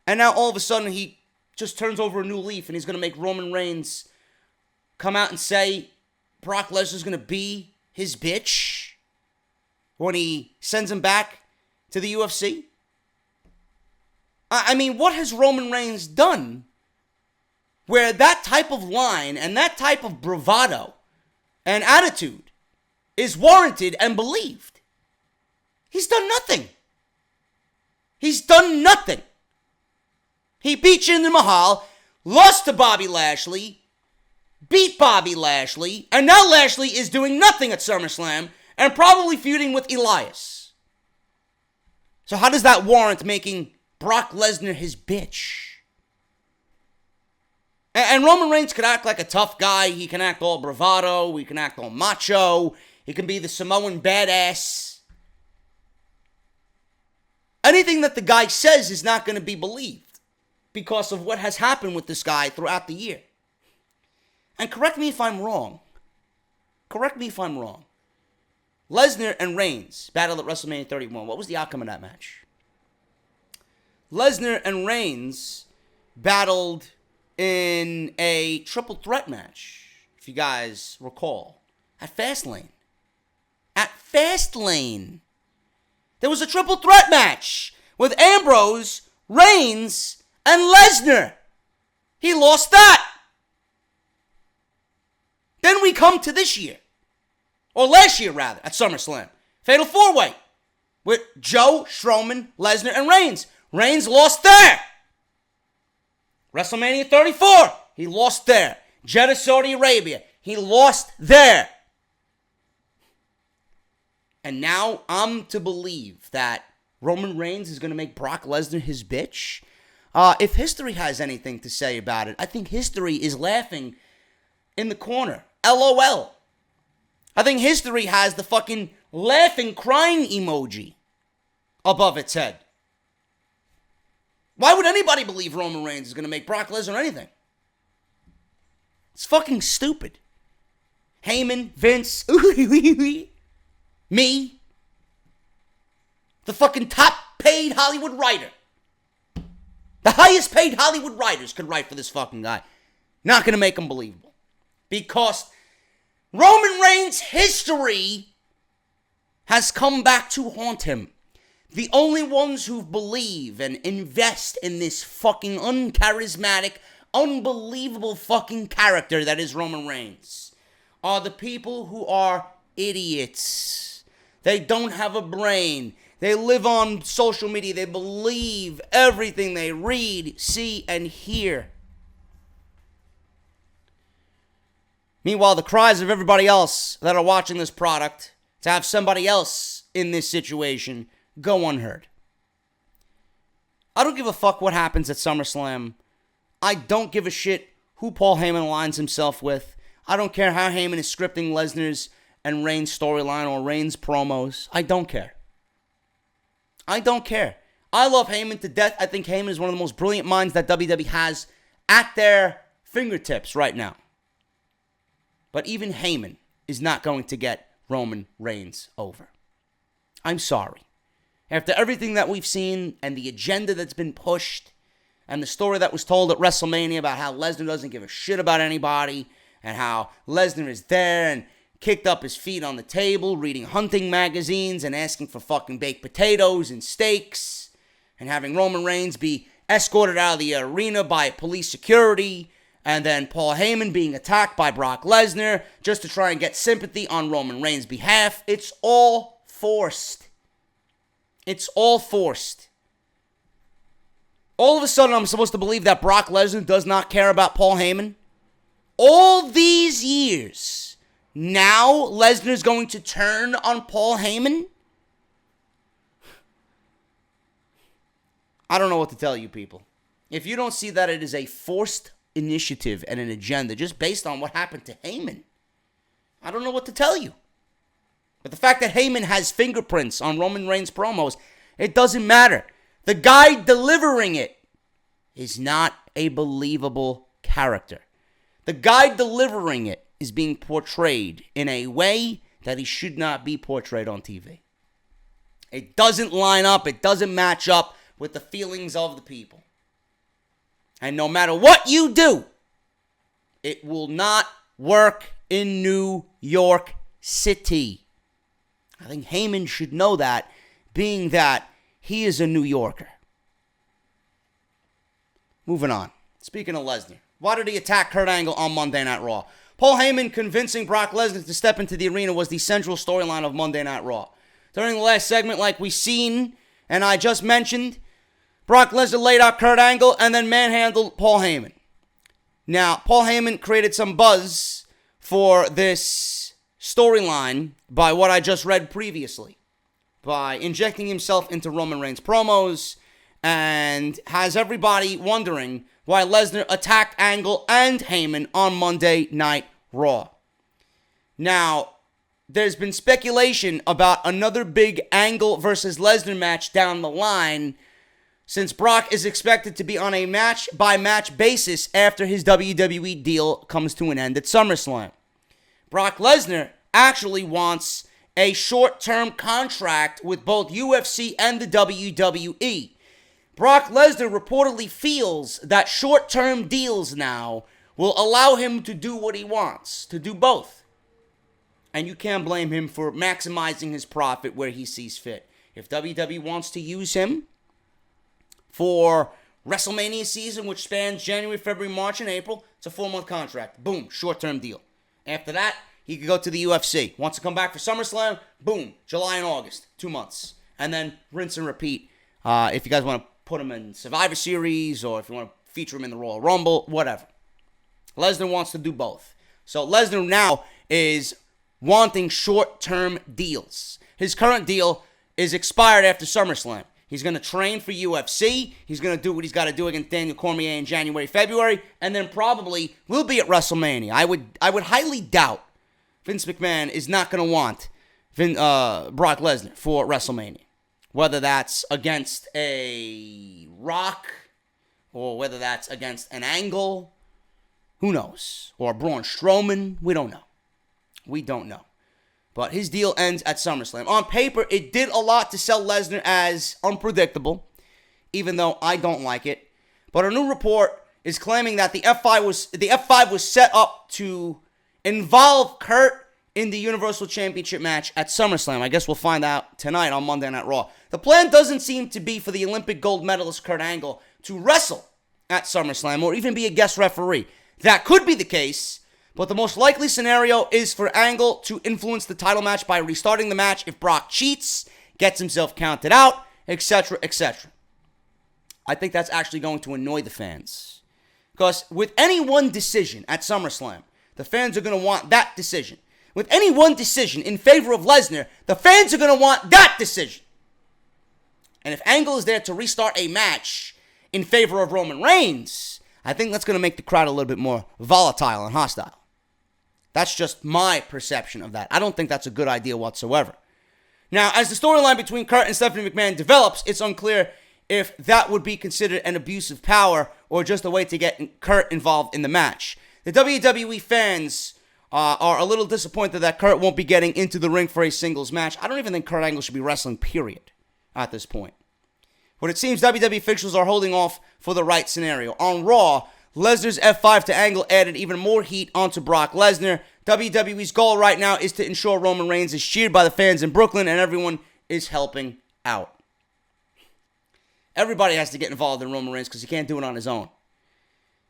And now all of a sudden he just turns over a new leaf and he's going to make Roman Reigns come out and say Brock Lesnar's going to be his bitch when he sends him back to the UFC? I mean, what has Roman Reigns done where that type of line and that type of bravado and attitude is warranted and believed? He's done nothing. He's done nothing. He beat Jinder Mahal, lost to Bobby Lashley, beat Bobby Lashley, and now Lashley is doing nothing at SummerSlam and probably feuding with Elias. So how does that warrant making Brock Lesnar his bitch? And Roman Reigns could act like a tough guy. He can act all bravado. He can act all macho. He can be the Samoan badass. Anything that the guy says is not going to be believed because of what has happened with this guy throughout the year. And correct me if I'm wrong. Correct me if I'm wrong. Lesnar and Reigns battled at WrestleMania 31. What was the outcome of that match? Lesnar and Reigns battled in a triple threat match, if you guys recall, at Fastlane. At Fastlane. There was a triple threat match with Ambrose, Reigns, and Lesnar. He lost that. Then we come to this year, or last year rather, at SummerSlam. Fatal 4-Way with Joe, Strowman, Lesnar, and Reigns. Reigns lost there. WrestleMania 34, he lost there. Jeddah, Saudi Arabia, he lost there. And now I'm to believe that Roman Reigns is going to make Brock Lesnar his bitch? If history has anything to say about it, I think history is laughing in the corner. LOL. I think history has the fucking laughing, crying emoji above its head. Why would anybody believe Roman Reigns is going to make Brock Lesnar anything? It's fucking stupid. Heyman, Vince, me, the fucking top paid Hollywood writer. The highest paid Hollywood writers could write for this fucking guy. Not going to make him believable. Because Roman Reigns' history has come back to haunt him. The only ones who believe and invest in this fucking uncharismatic, unbelievable fucking character that is Roman Reigns are the people who are idiots. They don't have a brain. They live on social media. They believe everything they read, see, and hear. Meanwhile, the cries of everybody else that are watching this product to have somebody else in this situation go unheard. I don't give a fuck what happens at SummerSlam. I don't give a shit who Paul Heyman aligns himself with. I don't care how Heyman is scripting Lesnar's and Reigns' storyline or Reigns' promos. I don't care. I don't care. I love Heyman to death. I think Heyman is one of the most brilliant minds that WWE has at their fingertips right now. But even Heyman is not going to get Roman Reigns over. I'm sorry. After everything that we've seen and the agenda that's been pushed and the story that was told at WrestleMania about how Lesnar doesn't give a shit about anybody and how Lesnar is there and kicked up his feet on the table, reading hunting magazines and asking for fucking baked potatoes and steaks, and having Roman Reigns be escorted out of the arena by police security, and then Paul Heyman being attacked by Brock Lesnar just to try and get sympathy on Roman Reigns' behalf. It's all forced. It's all forced. All of a sudden, I'm supposed to believe that Brock Lesnar does not care about Paul Heyman? All these years, now Lesnar's going to turn on Paul Heyman? I don't know what to tell you people. If you don't see that it is a forced initiative and an agenda just based on what happened to Heyman, I don't know what to tell you. But the fact that Heyman has fingerprints on Roman Reigns promos, it doesn't matter. The guy delivering it is not a believable character. The guy delivering it is being portrayed in a way that he should not be portrayed on TV. It doesn't line up. It doesn't match up with the feelings of the people. And no matter what you do, it will not work in New York City. I think Heyman should know that, being that he is a New Yorker. Moving on. Speaking of Lesnar, why did he attack Kurt Angle on Monday Night Raw? Paul Heyman convincing Brock Lesnar to step into the arena was the central storyline of Monday Night Raw. During the last segment, like we seen and I just mentioned, Brock Lesnar laid out Kurt Angle and then manhandled Paul Heyman. Now, Paul Heyman created some buzz for this storyline by what I just read previously, by injecting himself into Roman Reigns promos, and has everybody wondering why Lesnar attacked Angle and Heyman on Monday Night Raw. Now, there's been speculation about another big Angle versus Lesnar match down the line, since Brock is expected to be on a match-by-match basis after his WWE deal comes to an end at SummerSlam. Brock Lesnar actually wants a short-term contract with both UFC and the WWE. Brock Lesnar reportedly feels that short-term deals now will allow him to do what he wants, to do both. And you can't blame him for maximizing his profit where he sees fit. If WWE wants to use him for WrestleMania season, which spans January, February, March, and April, it's a 4-month contract. Boom, short-term deal. After that, he could go to the UFC. Wants to come back for SummerSlam, boom, July and August, 2 months. And then rinse and repeat. If you guys want to put him in Survivor Series, or if you want to feature him in the Royal Rumble, whatever. Lesnar wants to do both. So Lesnar now is wanting short-term deals. His current deal is expired after SummerSlam. He's going to train for UFC. He's going to do what he's got to do against Daniel Cormier in January, February, and then probably will be at WrestleMania. I would highly doubt Vince McMahon is not going to want Brock Lesnar for WrestleMania. Whether that's against a Rock, or whether that's against an Angle, who knows? Or Braun Strowman, we don't know. We don't know. But his deal ends at SummerSlam. On paper, it did a lot to sell Lesnar as unpredictable, even though I don't like it. But a new report is claiming that the F5 was set up to involve Kurt in the Universal Championship match at SummerSlam. I guess we'll find out tonight on Monday Night Raw. The plan doesn't seem to be for the Olympic gold medalist Kurt Angle to wrestle at SummerSlam or even be a guest referee. That could be the case, but the most likely scenario is for Angle to influence the title match by restarting the match if Brock cheats, gets himself counted out, etc., etc. I think that's actually going to annoy the fans. Because with any one decision at SummerSlam, the fans are going to want that decision. With any one decision in favor of Lesnar, the fans are going to want that decision. And if Angle is there to restart a match in favor of Roman Reigns, I think that's going to make the crowd a little bit more volatile and hostile. That's just my perception of that. I don't think that's a good idea whatsoever. Now, as the storyline between Kurt and Stephanie McMahon develops, it's unclear if that would be considered an abuse of power or just a way to get Kurt involved in the match. The WWE fans are a little disappointed that Kurt won't be getting into the ring for a singles match. I don't even think Kurt Angle should be wrestling, period, at this point. But it seems WWE officials are holding off for the right scenario. On Raw, Lesnar's F5 to Angle added even more heat onto Brock Lesnar. WWE's goal right now is to ensure Roman Reigns is cheered by the fans in Brooklyn and everyone is helping out. Everybody has to get involved in Roman Reigns because he can't do it on his own.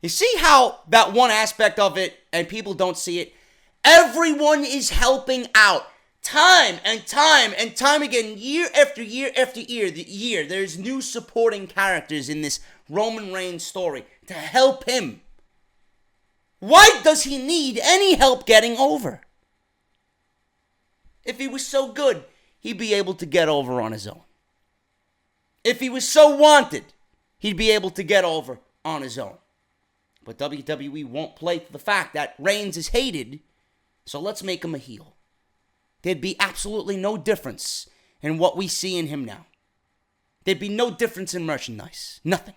You see how that one aspect of it, and people don't see it? Everyone is helping out. Time and time and time again, year after year after year, there's new supporting characters in this Roman Reigns story to help him. Why does he need any help getting over? If he was so good, he'd be able to get over on his own. If he was so wanted, he'd be able to get over on his own. But WWE won't play to the fact that Reigns is hated, so let's make him a heel. There'd be absolutely no difference in what we see in him now. There'd be no difference in merchandise. Nothing.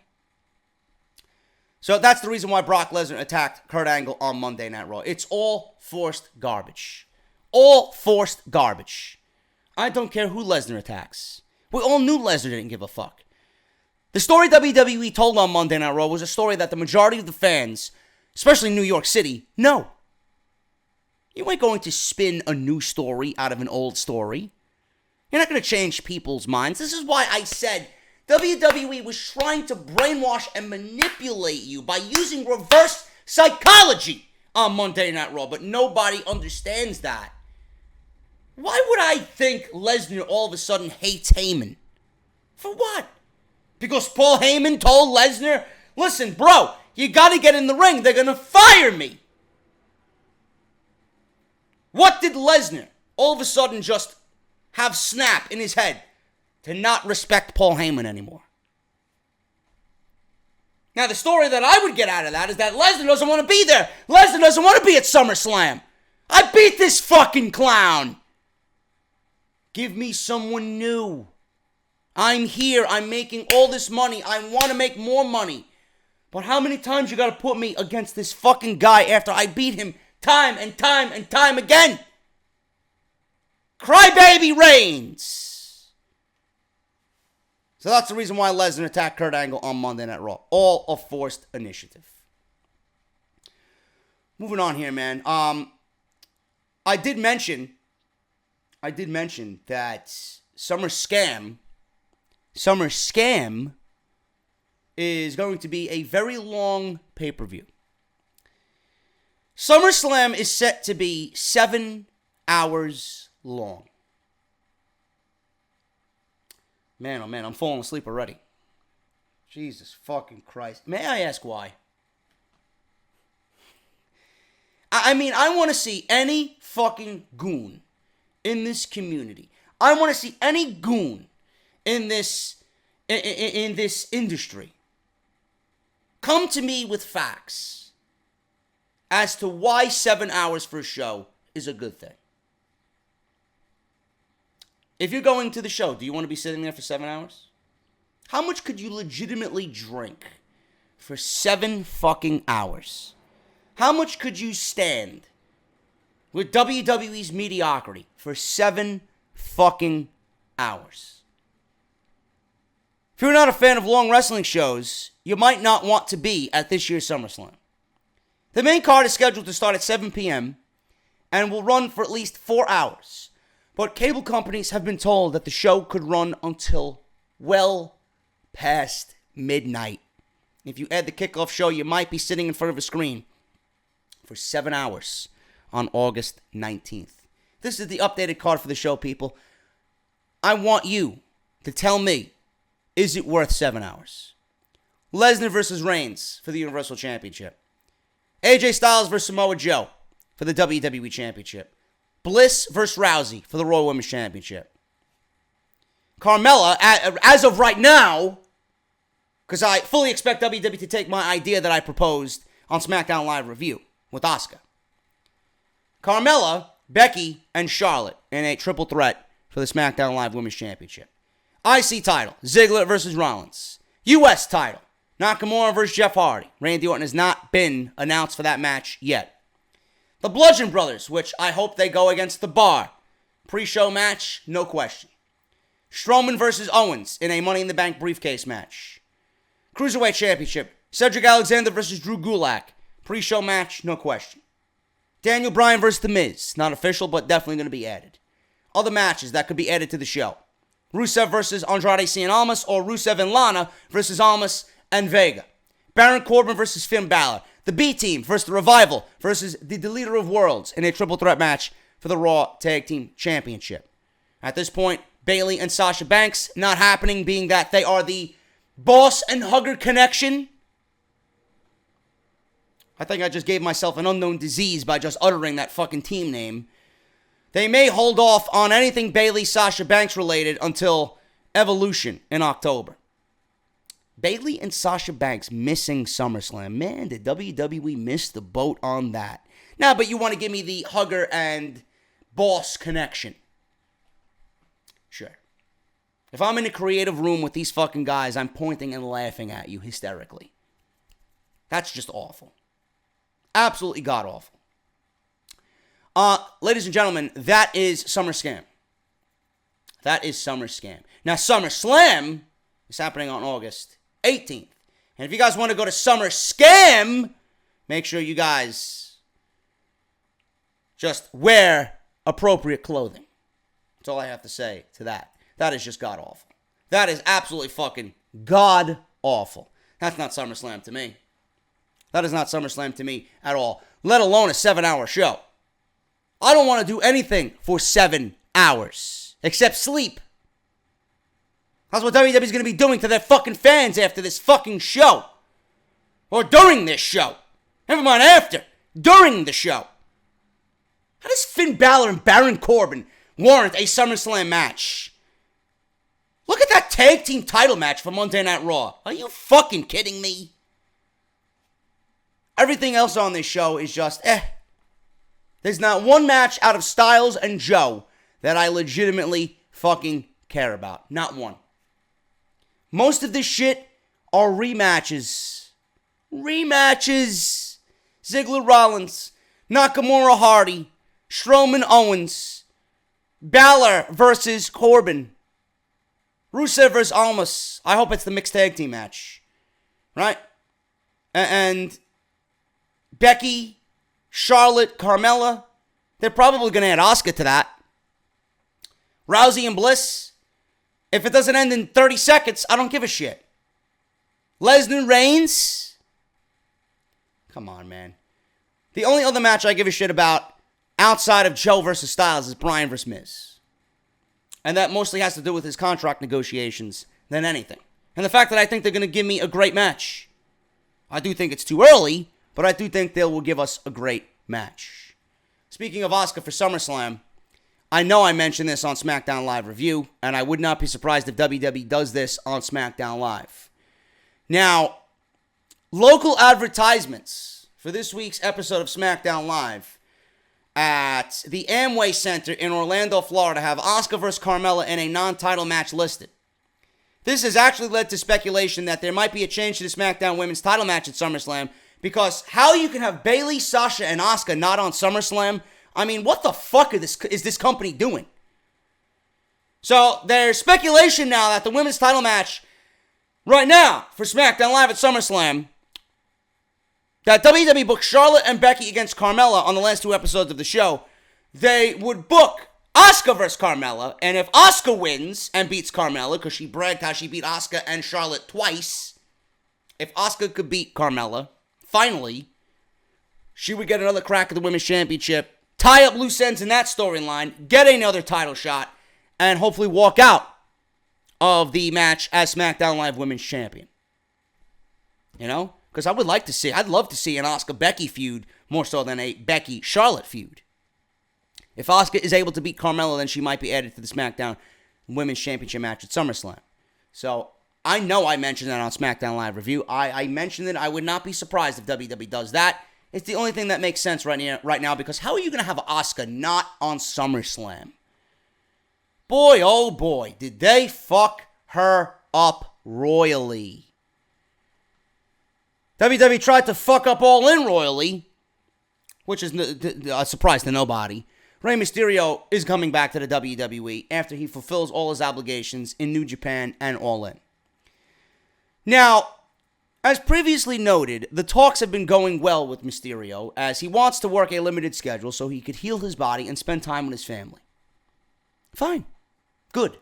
So that's the reason why Brock Lesnar attacked Kurt Angle on Monday Night Raw. It's all forced garbage. All forced garbage. I don't care who Lesnar attacks. We all knew Lesnar didn't give a fuck. The story WWE told on Monday Night Raw was a story that the majority of the fans, especially in New York City, know. You ain't going to spin a new story out of an old story. You're not going to change people's minds. This is why I said WWE was trying to brainwash and manipulate you by using reverse psychology on Monday Night Raw, but nobody understands that. Why would I think Lesnar all of a sudden hates Heyman? For what? Because Paul Heyman told Lesnar, listen, bro, you got to get in the ring. They're going to fire me. What did Lesnar all of a sudden just have snap in his head to not respect Paul Heyman anymore? Now, the story that I would get out of that is that Lesnar doesn't want to be there. Lesnar doesn't want to be at SummerSlam. I beat this fucking clown. Give me someone new. I'm here. I'm making all this money. I want to make more money. But how many times you got to put me against this fucking guy after I beat him time and time and time again? Crybaby Reigns. So that's the reason why Lesnar attacked Kurt Angle on Monday Night Raw. All a forced initiative. Moving on here, man. I did mention that Summerslam is going to be a very long pay-per-view. SummerSlam is set to be 7 hours long. Man, oh man, I'm falling asleep already. Jesus fucking Christ. May I ask why? I mean, I want to see any fucking goon in this community. I want to see any goon in this industry come to me with facts as to why 7 hours for a show is a good thing. If you're going to the show, do you want to be sitting there for 7 hours? How much could you legitimately drink for 7 fucking hours? How much could you stand with WWE's mediocrity for 7 fucking hours? If you're not a fan of long wrestling shows, you might not want to be at this year's SummerSlam. The main card is scheduled to start at 7 p.m. and will run for at least 4 hours. But cable companies have been told that the show could run until well past midnight. If you add the kickoff show, you might be sitting in front of a screen for 7 hours on August 19th. This is the updated card for the show, people. I want you to tell me, is it worth 7 hours? Lesnar versus Reigns for the Universal Championship. AJ Styles versus Samoa Joe for the WWE Championship. Bliss versus Rousey for the Raw Women's Championship. Carmella, as of right now, because I fully expect WWE to take my idea that I proposed on SmackDown Live Review with Asuka. Carmella, Becky, and Charlotte in a triple threat for the SmackDown Live Women's Championship. IC title, Ziggler versus Rollins. US title, Nakamura versus Jeff Hardy. Randy Orton has not been announced for that match yet. The Bludgeon Brothers, which I hope they go against The Bar. Pre-show match, no question. Strowman versus Owens in a Money in the Bank briefcase match. Cruiserweight Championship, Cedric Alexander versus Drew Gulak. Pre-show match, no question. Daniel Bryan versus The Miz. Not official, but definitely going to be added. Other matches that could be added to the show. Rusev versus Andrade Cien Almas, or Rusev and Lana versus Almas and Vega. Baron Corbin versus Finn Balor. The B-Team versus The Revival versus the Deleter of Worlds in a triple threat match for the Raw Tag Team Championship. At this point, Bayley and Sasha Banks not happening, being that they are the boss and hugger connection. I think I just gave myself an unknown disease by just uttering that fucking team name. They may hold off on anything Bayley Sasha Banks related until Evolution in October. Bayley and Sasha Banks missing SummerSlam. Man, did WWE miss the boat on that. Now, but you want to give me the hugger and boss connection. Sure. If I'm in a creative room with these fucking guys, I'm pointing and laughing at you hysterically. That's just awful. Absolutely god-awful. Ladies and gentlemen, that is SummerSlam. That is SummerSlam. Now, SummerSlam is happening on August 18th. And if you guys want to go to SummerScam, make sure you guys just wear appropriate clothing. That's all I have to say to that. That is just god-awful. That is absolutely fucking god-awful. That's not SummerSlam to me. That is not SummerSlam to me at all, let alone a 7-hour show. I don't want to do anything for 7 hours except sleep. That's what WWE's going to be doing to their fucking fans after this fucking show. Or during this show. Never mind after. During the show. How does Finn Balor and Baron Corbin warrant a SummerSlam match? Look at that tag team title match for Monday Night Raw. Are you fucking kidding me? Everything else on this show is just There's not one match out of Styles and Joe that I legitimately fucking care about. Not one. Most of this shit are rematches. Rematches. Ziggler Rollins, Nakamura Hardy, Strowman Owens, Balor versus Corbin, Rusev versus Almas. I hope it's the mixed tag team match. Right? And Becky, Charlotte, Carmella. They're probably going to add Asuka to that. Rousey and Bliss. If it doesn't end in 30 seconds, I don't give a shit. Lesnar Reigns. Come on, man. The only other match I give a shit about outside of Joe versus Styles is Bryan versus Miz. And that mostly has to do with his contract negotiations than anything. And the fact that I think they're going to give me a great match. I do think it's too early, but I do think they will give us a great match. Speaking of Asuka for SummerSlam, I know I mentioned this on SmackDown Live Review, and I would not be surprised if WWE does this on SmackDown Live. Now, local advertisements for this week's episode of SmackDown Live at the Amway Center in Orlando, Florida, have Asuka versus Carmella in a non-title match listed. This has actually led to speculation that there might be a change to the SmackDown Women's title match at SummerSlam, because how you can have Bayley, Sasha, and Asuka not on SummerSlam, I mean, what the fuck is this company doing? So there's speculation now that the women's title match right now for SmackDown Live at SummerSlam, that WWE booked Charlotte and Becky against Carmella on the last 2 episodes of the show. They would book Asuka versus Carmella, and if Asuka wins and beats Carmella, because she bragged how she beat Asuka and Charlotte twice, if Asuka could beat Carmella, finally, she would get another crack at the Women's Championship, tie up loose ends in that storyline, get another title shot, and hopefully walk out of the match as SmackDown Live Women's Champion. You know? Because I'd love to see an Asuka-Becky feud more so than a Becky-Charlotte feud. If Asuka is able to beat Carmella, then she might be added to the SmackDown Women's Championship match at SummerSlam. So, I know I mentioned that on SmackDown Live Review. I mentioned it. I would not be surprised if WWE does that. It's the only thing that makes sense right now, because how are you going to have Asuka not on SummerSlam? Boy, oh boy, did they fuck her up royally. WWE tried to fuck up All In royally, which is a surprise to nobody. Rey Mysterio is coming back to the WWE after he fulfills all his obligations in New Japan and All In. Now, As previously noted, the talks have been going well with Mysterio as he wants to work a limited schedule so he could heal his body and spend time with his family. Fine. Good.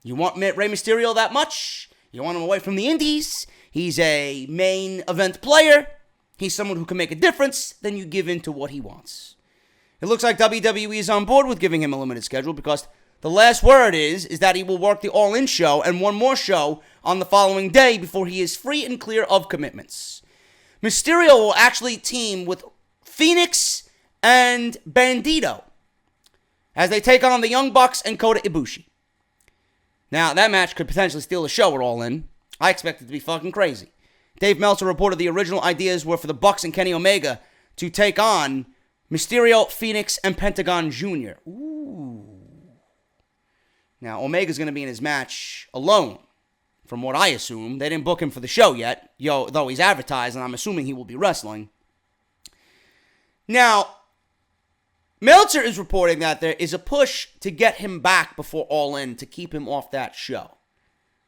You want Rey Mysterio that much? You want him away from the indies? He's a main event player. He's someone who can make a difference. Then you give in to what he wants. It looks like WWE is on board with giving him a limited schedule because the last word is that he will work the All In show and one more show on the following day before he is free and clear of commitments. Mysterio will actually team with Phoenix and Bandito as they take on the Young Bucks and Kota Ibushi. Now, that match could potentially steal the show at All In. I expect it to be fucking crazy. Dave Meltzer reported the original ideas were for the Bucks and Kenny Omega to take on Mysterio, Phoenix, and Pentagon Jr. Ooh. Now, Omega's going to be in his match alone, from what I assume. They didn't book him for the show yet, though he's advertised, and I'm assuming he will be wrestling. Now, Meltzer is reporting that there is a push to get him back before All In to keep him off that show.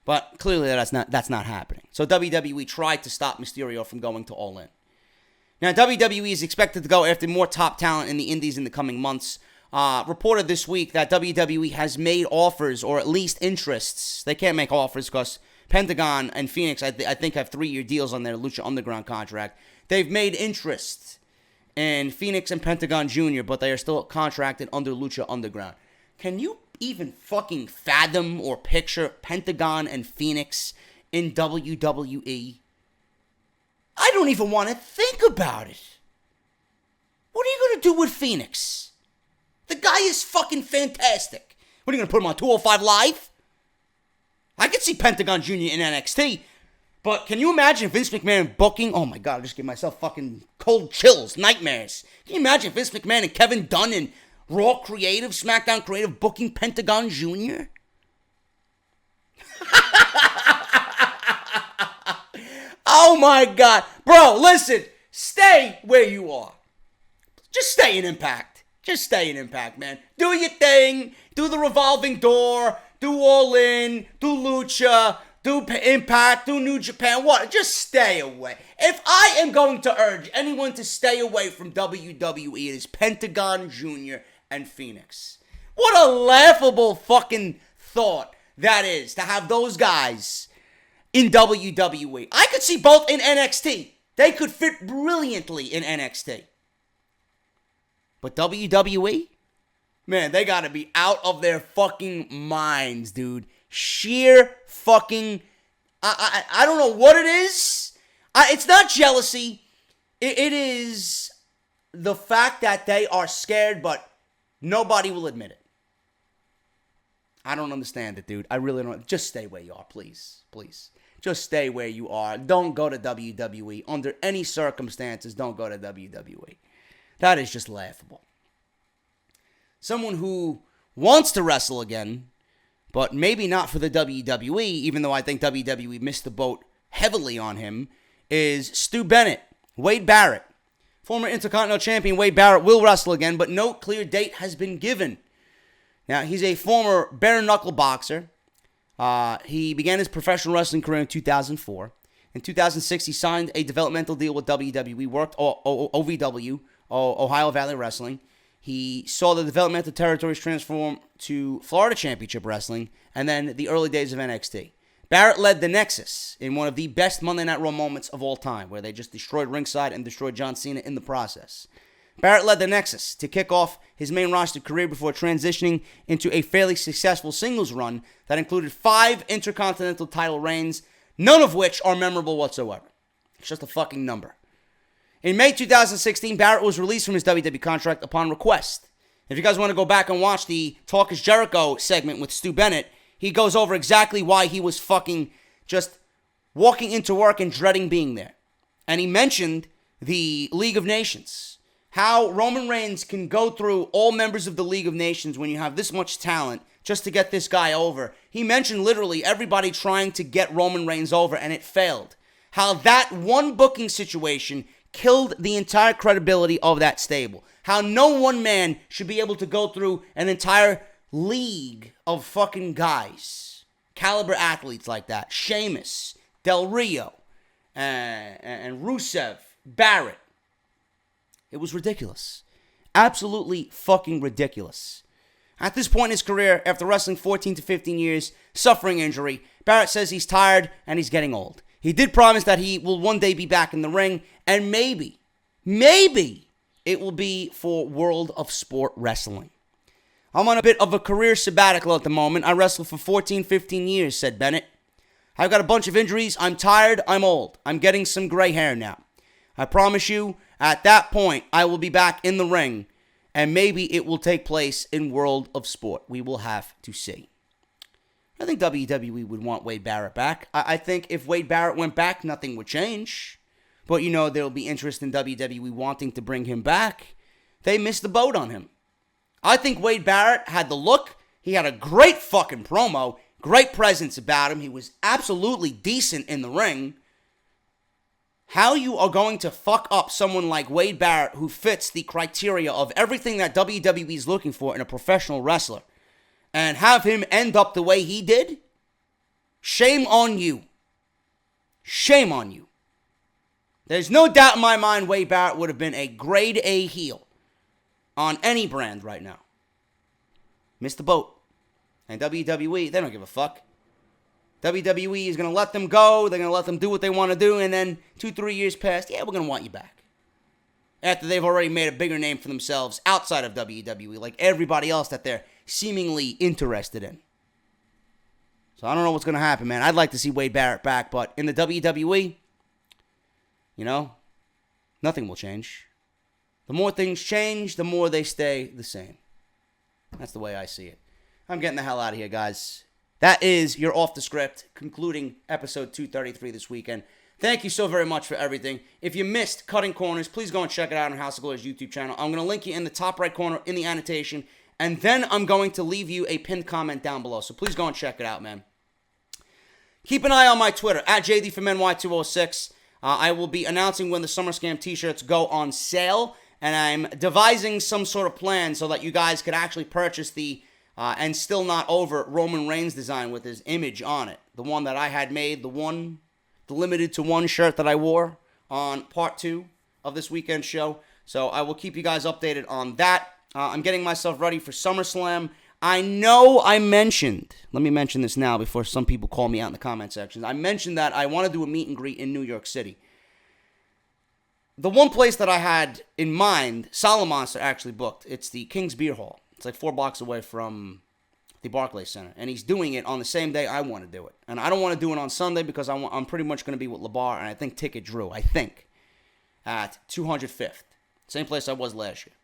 But clearly that's not happening. So WWE tried to stop Mysterio from going to All In. Now, WWE is expected to go after more top talent in the indies in the coming months. Reported this week that WWE has made offers, or at least interests. They can't make offers because Pentagon and Phoenix, I think, have 3-year deals on their Lucha Underground contract. They've made interest in Phoenix and Pentagon Jr., but they are still contracted under Lucha Underground. Can you even fucking fathom or picture Pentagon and Phoenix in WWE? I don't even want to think about it. What are you going to do with Phoenix? The guy is fucking fantastic. What, are you going to put him on 205 Live? I could see Pentagon Jr. in NXT, but can you imagine Vince McMahon booking? Oh my God, I just give myself fucking cold chills, nightmares. Can you imagine Vince McMahon and Kevin Dunn and Raw Creative, SmackDown Creative booking Pentagon Jr.? Oh my God. Bro, listen. Stay where you are. Just stay in Impact. Just stay in Impact, man. Do your thing. Do the revolving door. Do All In. Do Lucha. Do Impact. Do New Japan. What? Just stay away. If I am going to urge anyone to stay away from WWE, it is Pentagon Jr. and Phoenix. What a laughable fucking thought that is, to have those guys in WWE. I could see both in NXT. They could fit brilliantly in NXT. But WWE? Man, they gotta be out of their fucking minds, dude. Sheer fucking... I don't know what it is. It's not jealousy. It is the fact that they are scared, but nobody will admit it. I don't understand it, dude. I really don't. Just stay where you are, please. Please. Just stay where you are. Don't go to WWE. Under any circumstances, don't go to WWE. That is just laughable. Someone who wants to wrestle again, but maybe not for the WWE, even though I think WWE missed the boat heavily on him, is Stu Bennett, Wade Barrett. Former Intercontinental Champion Wade Barrett will wrestle again, but no clear date has been given. Now, he's a former bare-knuckle boxer. He began his professional wrestling career in 2004. In 2006, he signed a developmental deal with WWE, worked OVW, Ohio Valley Wrestling. He saw the developmental territories transform to Florida Championship Wrestling, and then the early days of NXT. Barrett led the Nexus in one of the best Monday Night Raw moments of all time, where they just destroyed Ringside and destroyed John Cena in the process. Barrett led the Nexus to kick off his main roster career before transitioning into a fairly successful singles run that included 5 Intercontinental title reigns, none of which are memorable whatsoever. It's just a fucking number. In May 2016, Barrett was released from his WWE contract upon request. If you guys want to go back and watch the Talk is Jericho segment with Stu Bennett, he goes over exactly why he was fucking just walking into work and dreading being there. And he mentioned the League of Nations. How Roman Reigns can go through all members of the League of Nations when you have this much talent just to get this guy over. He mentioned literally everybody trying to get Roman Reigns over, and it failed. How that one booking situation killed the entire credibility of that stable. How no one man should be able to go through an entire league of fucking guys. Caliber athletes like that. Sheamus, Del Rio, and Rusev, Barrett. It was ridiculous. Absolutely fucking ridiculous. At this point in his career, after wrestling 14 to 15 years, suffering injury, Barrett says he's tired and he's getting old. He did promise that he will one day be back in the ring, and maybe it will be for World of Sport Wrestling. I'm on a bit of a career sabbatical at the moment. I wrestled for 14, 15 years, said Bennett. I've got a bunch of injuries. I'm tired. I'm old. I'm getting some gray hair now. I promise you, at that point, I will be back in the ring, and maybe it will take place in World of Sport. We will have to see. I think WWE would want Wade Barrett back. I think if Wade Barrett went back, nothing would change. But, there'll be interest in WWE wanting to bring him back. They missed the boat on him. I think Wade Barrett had the look. He had a great fucking promo, great presence about him. He was absolutely decent in the ring. How you are going to fuck up someone like Wade Barrett who fits the criteria of everything that WWE is looking for in a professional wrestler and have him end up the way he did? Shame on you. Shame on you. There's no doubt in my mind Wade Barrett would have been a grade A heel on any brand right now. Missed the boat. And WWE, they don't give a fuck. WWE is going to let them go. They're going to let them do what they want to do. And then 2-3 years past, we're going to want you back. After they've already made a bigger name for themselves outside of WWE, like everybody else that they're seemingly interested in. So I don't know what's going to happen, man. I'd like to see Wade Barrett back, but in the WWE, nothing will change. The more things change, the more they stay the same. That's the way I see it. I'm getting the hell out of here, guys. That is your Off the Script, concluding episode 233 this weekend. Thank you so very much for everything. If you missed Cutting Corners, please go and check it out on House of Glory's YouTube channel. I'm going to link you in the top right corner in the annotation, and then I'm going to leave you a pinned comment down below. So please go and check it out, man. Keep an eye on my Twitter, at JDFROMNY206. I will be announcing when the Summerslam t-shirts go on sale, and I'm devising some sort of plan so that you guys could actually purchase the and still not over Roman Reigns design with his image on it. The one that I had made, the limited to one shirt that I wore on part 2 of this weekend show. So I will keep you guys updated on that. I'm getting myself ready for SummerSlam. I know I mentioned, let me mention this now before some people call me out in the comment section. I mentioned that I want to do a meet and greet in New York City. The one place that I had in mind, Solid Monster actually booked. It's the King's Beer Hall. It's like 4 blocks away from the Barclays Center. And he's doing it on the same day I want to do it. And I don't want to do it on Sunday because I'm pretty much going to be with LeBar and I think Ticket Drew, at 205th. Same place I was last year.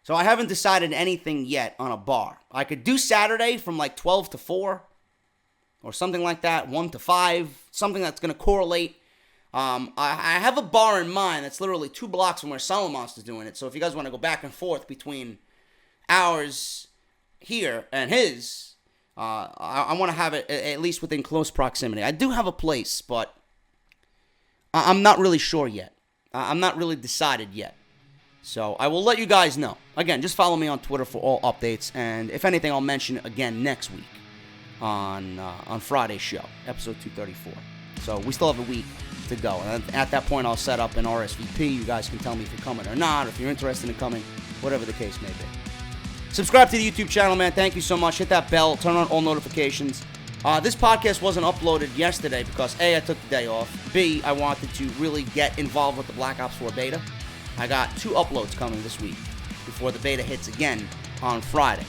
So I haven't decided anything yet on a bar. I could do Saturday from like 12 to 4 or something like that, 1 to 5, something that's going to correlate. I have a bar in mind that's literally 2 blocks from where Solid Monster's doing it. So if you guys want to go back and forth between ours here and his, I want to have it at least within close proximity. I do have a place, but I'm not really sure yet. I'm not really decided yet. So I will let you guys know. Again, just follow me on Twitter for all updates. And if anything, I'll mention it again next week on Friday's show, episode 234. So we still have a week to go. And at that point, I'll set up an RSVP. You guys can tell me if you're coming or not, or if you're interested in coming, whatever the case may be. Subscribe to the YouTube channel, man. Thank you so much. Hit that bell. Turn on all notifications. This podcast wasn't uploaded yesterday because A, I took the day off. B, I wanted to really get involved with the Black Ops 4 beta. I got 2 uploads coming this week before the beta hits again on Friday.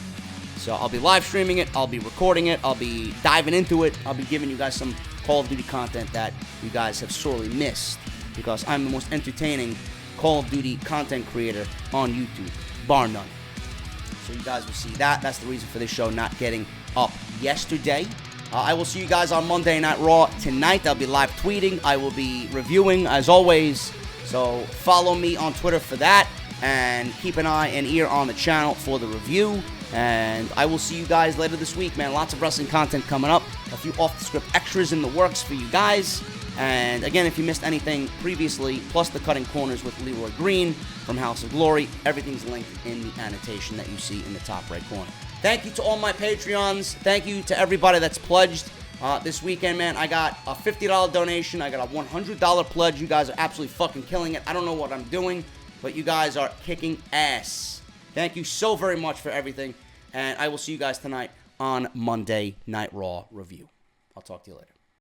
So I'll be live streaming it. I'll be recording it. I'll be diving into it. I'll be giving you guys some Call of Duty content that you guys have sorely missed because I'm the most entertaining Call of Duty content creator on YouTube, bar none. So you guys will see that. That's the reason for this show not getting up yesterday. I will see you guys on Monday Night Raw tonight. I'll be live tweeting. I will be reviewing as always. So follow me on Twitter for that and keep an eye and ear on the channel for the review. And I will see you guys later this week, man. Lots of wrestling content coming up. A few off-the-script extras in the works for you guys. And again, if you missed anything previously, plus the Cutting Corners with Leroy Green from House of Glory, everything's linked in the annotation that you see in the top right corner. Thank you to all my Patreons. Thank you to everybody that's pledged This weekend, man, I got a $50 donation. I got a $100 pledge. You guys are absolutely fucking killing it. I don't know what I'm doing, but you guys are kicking ass. Thank you so very much for everything. And I will see you guys tonight on Monday Night Raw review. I'll talk to you later.